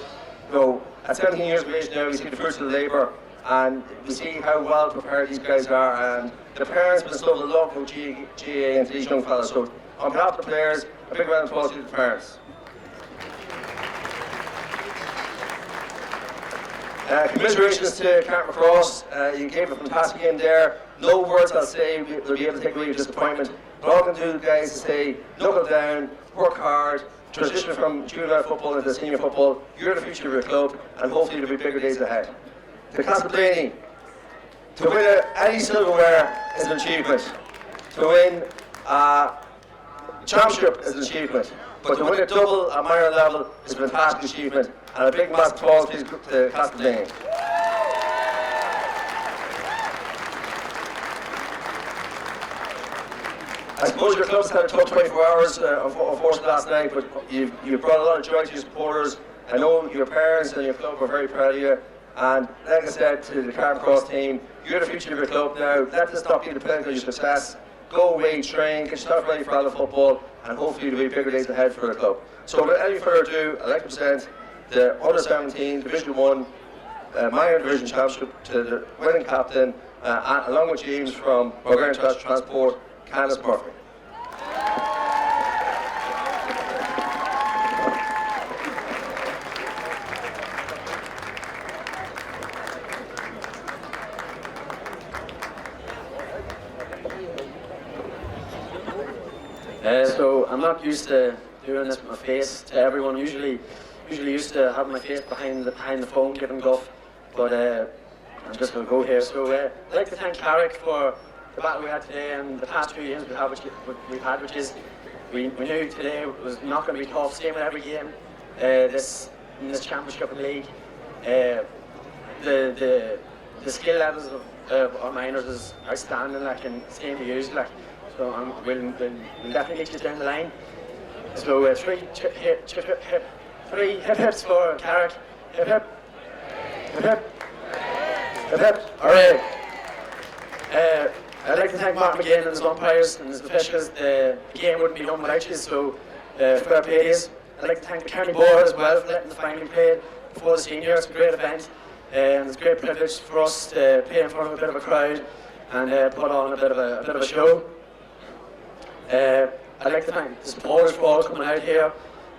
at 17 years of age now, we see the fruits of the labour, and we see how well prepared these guys are. And the parents will instill the love of GAA into these young fellas. So on behalf of the players, a big round of applause to the parents. Commiserations to Carrickmacross. You gave a fantastic game there. No words I'll say will be able to take away your disappointment. But all I can do, guys, is say, knuckle down, work hard, transition from juvenile football into senior football. You're the future of your club, and hopefully there'll be bigger days ahead. To Castleblayney, to win any silverware is an achievement. To win a championship is an achievement. But to win a double at minor level is a fantastic achievement. And a big massive applause please to Castleblayney. I suppose your club's had a tough 24 hours, unfortunately, last night, but you've brought a lot of joy to your supporters. I know your parents and your club are very proud of you. And like I said to the Carrickmacross team, you're the future of your club now. Let this not be the pinnacle of your success. Go away, train, get yourself ready for other football, and hopefully there'll be bigger days ahead for the club. So without any further ado, I'd like to present the Under 17 Division 1 Minor Division Championship to the winning captain, along with James from Maguire International Transport, Candace Murphy. So I'm not used to doing this with my face to everyone. Usually used to having my face behind the phone giving guff, but I'm just going to go here. So I'd like to thank Carrick for the battle we had today and the past 2 years we've had, which is we knew today was not going to be tough. Same with every game. In this championship and league, the skill levels of our minors is outstanding. Like, and same to use like. So we'll definitely get you down the line. So three hip hips for Carrick. Hip hip. Hip hip. Hip hip. All right. I'd like to thank Mark McGinn and his umpires and his officials. The game wouldn't be done without you, so fair play is. I'd like to thank the county board as well for letting the final be played before the seniors. It's a great event, and it's a great privilege for us to play in front of a bit of a crowd and put on a bit of a show. I'd like to thank the supporters for all coming out here,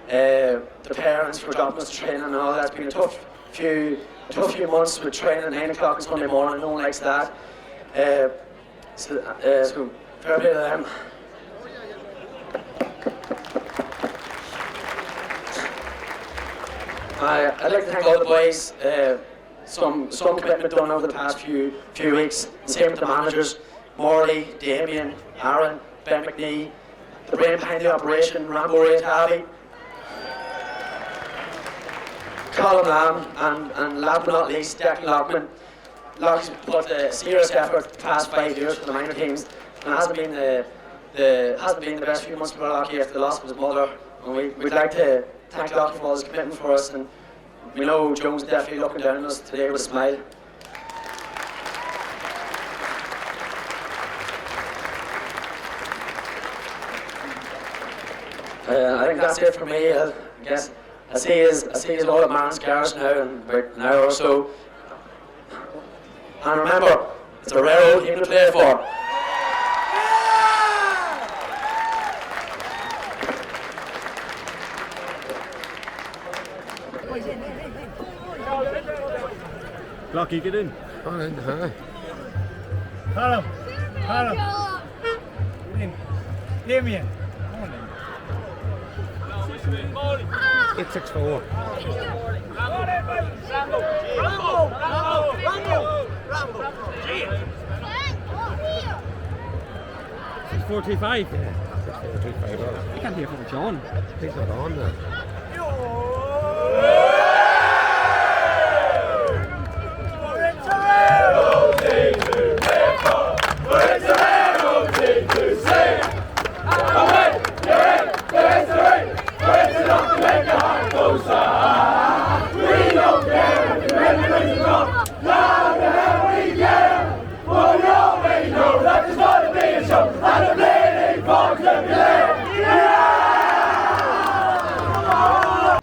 the parents for dropping us to training and all that. It's been a tough few months with training at 9 o'clock on Sunday morning. No one likes that. So fair play to them. I'd like to thank all the boys, some commitment done over the past few weeks. Same with the managers, Morley, Damien, Aaron, Ben McNee, the brain behind the operation, Rambo Ray Tavi, Colin Lamb, and last but not least, Declan Lockman. Lock's put a serious effort the past 5 years for the minor teams, and it hasn't been the best few months for Lockie after the loss of his mother. And we'd like to thank Lockie for all his commitment for us, and we know Jones is definitely looking down on us today with a smile. I think that's it for me. I guess I see his all at Marin's Cars now in about an hour or so. And remember, it's a rare old team to play for. Lucky, get in. Oh, in, hi. Hello. Get in. Damien. 864. It's 45. Yeah, 645. I can't hear from John. He's not on there.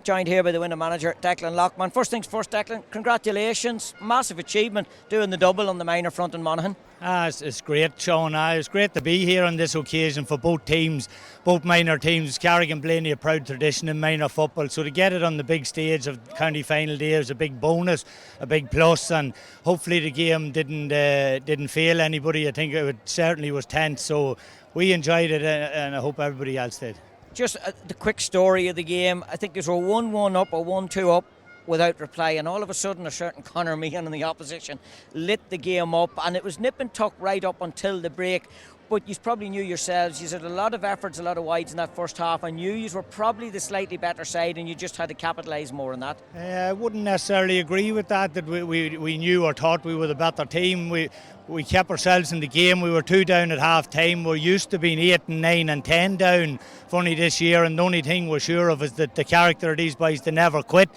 Joined here by the winning manager, Declan Lockman. First things first, Declan, congratulations. Massive achievement doing the double on the minor front in Monaghan. It's great, Sean. It's great to be here on this occasion for both teams, both minor teams. Carrickmacross, a proud tradition in minor football, so to get it on the big stage of the county final day is a big bonus, a big plus, and hopefully the game didn't fail anybody. I think it certainly was tense, so we enjoyed it, and I hope everybody else did. Just the quick story of the game. I think there's a 1-1 up or 1-2 up without reply, and all of a sudden a certain Conor Meehan in the opposition lit the game up, and it was nip and tuck right up until the break. But you probably knew yourselves, you had a lot of efforts, a lot of wides in that first half, and you were probably the slightly better side, and you just had to capitalise more on that. I wouldn't necessarily agree with that we knew or thought we were the better team. We kept ourselves in the game. We were 2 down at half time. We're used to being 8 and 9 and 10 down funny this year, and the only thing we're sure of is that the character of these boys, they never quit.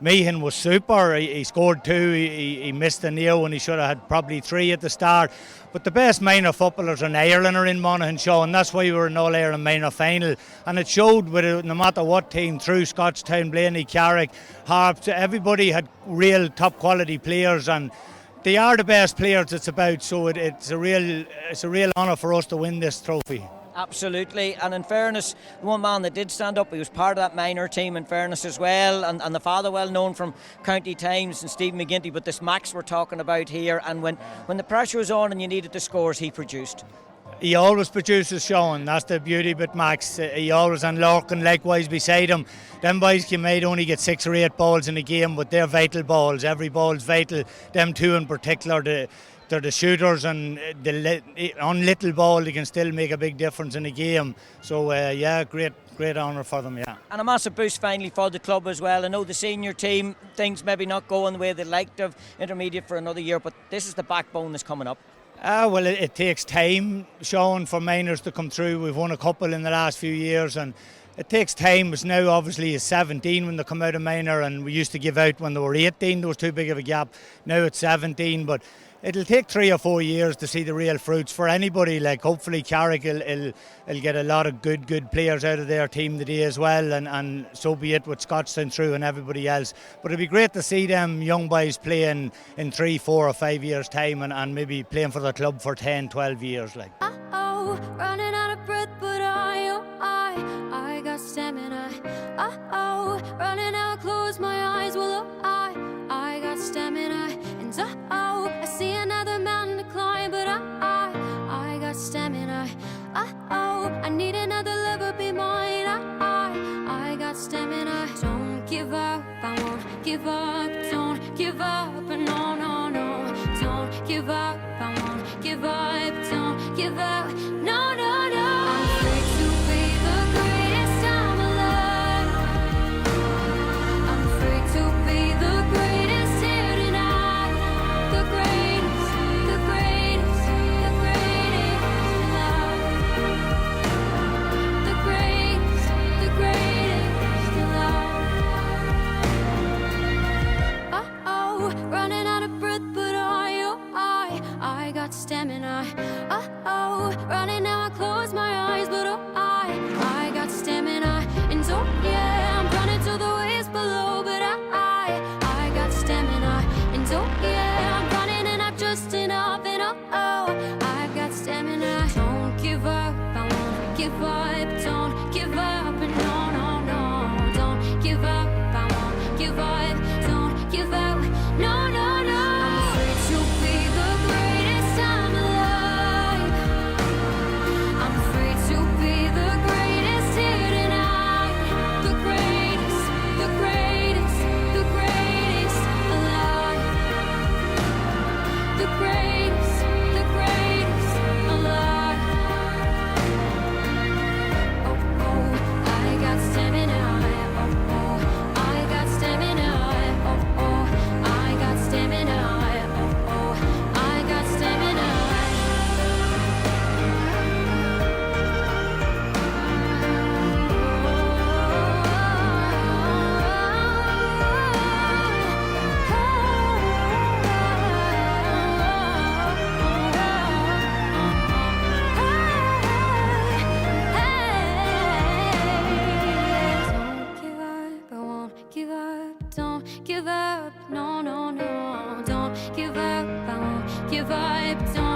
Meehan was super. He scored 2. He missed a nail when he should have had probably 3 at the start. But the best minor footballers in Ireland are in Monaghan, Sean. That's why we were in All-Ireland minor final. And it showed with it, no matter what team, through Scotstown, Blayney, Carrick, Harps, everybody had real top quality players, and they are the best players it's about. So it's a real honour for us to win this trophy. Absolutely, and in fairness, the one man that did stand up, he was part of that minor team in fairness as well, and the father well known from County Times and Stephen McGinty, but this Max we're talking about here, and when the pressure was on and you needed the scores, he produced. He always produces, Sean. That's the beauty with Max. He always, and Larkin likewise beside him. Them boys might only get 6 or 8 balls in a game, but they're vital balls. Every ball's vital. Them 2 in particular, they're the shooters, and on little ball they can still make a big difference in a game. So great honour for them, yeah. And a massive boost finally for the club as well. I know the senior team, things maybe not going the way they liked of intermediate for another year, but this is the backbone that's coming up. Well, it takes time, Sean, for minors to come through. We've won a couple in the last few years, and it takes time. It's now obviously it's 17 when they come out of minor, and we used to give out when they were 18. There was too big of a gap. Now it's 17, but it'll take 3 or 4 years to see the real fruits for anybody. Like hopefully Carrick will get a lot of good players out of their team today as well, and so be it with Scotstown through and everybody else. But it'd be great to see them young boys playing in 3, 4 or 5 years time, and maybe playing for the club for 10, 12 years. Like. Running out of breath, but I got stamina. Running out, close my eyes, well I got stamina. And I see another mountain to climb, but I got stamina. I need another lover be mine. I got stamina. Don't give up, I won't give up. Don't give up, and on. don't give up, I won't give up, don't give up, no, no, no. I'm free to be the greatest I'm alive. I'm free to be the greatest here tonight. The greatest, the greatest, the greatest love. The greatest love. Uh-oh, running out of breath, but I got stamina. Uh-oh, running now I close my eyes, but I got stamina. And oh yeah, I'm running to the waves below, but I got stamina. And oh yeah, I'm running and I'm just enough, and I've got stamina. Don't give up, I won't give up, don't give up, and no, no, no, don't give up, I won't give up, don't give up, no, no, no. I'm free to be the greatest I'm alive. I'm free to be the greatest here tonight. The greatest, the greatest, the greatest alive. The greatest, the greatest alive. Oh, oh, I got stamina. Oh, oh, I got stamina. Oh, oh, I got stamina. Oh, oh, I got stamina. Don't give up, no, no, no. Don't give up, I won't give up. Don't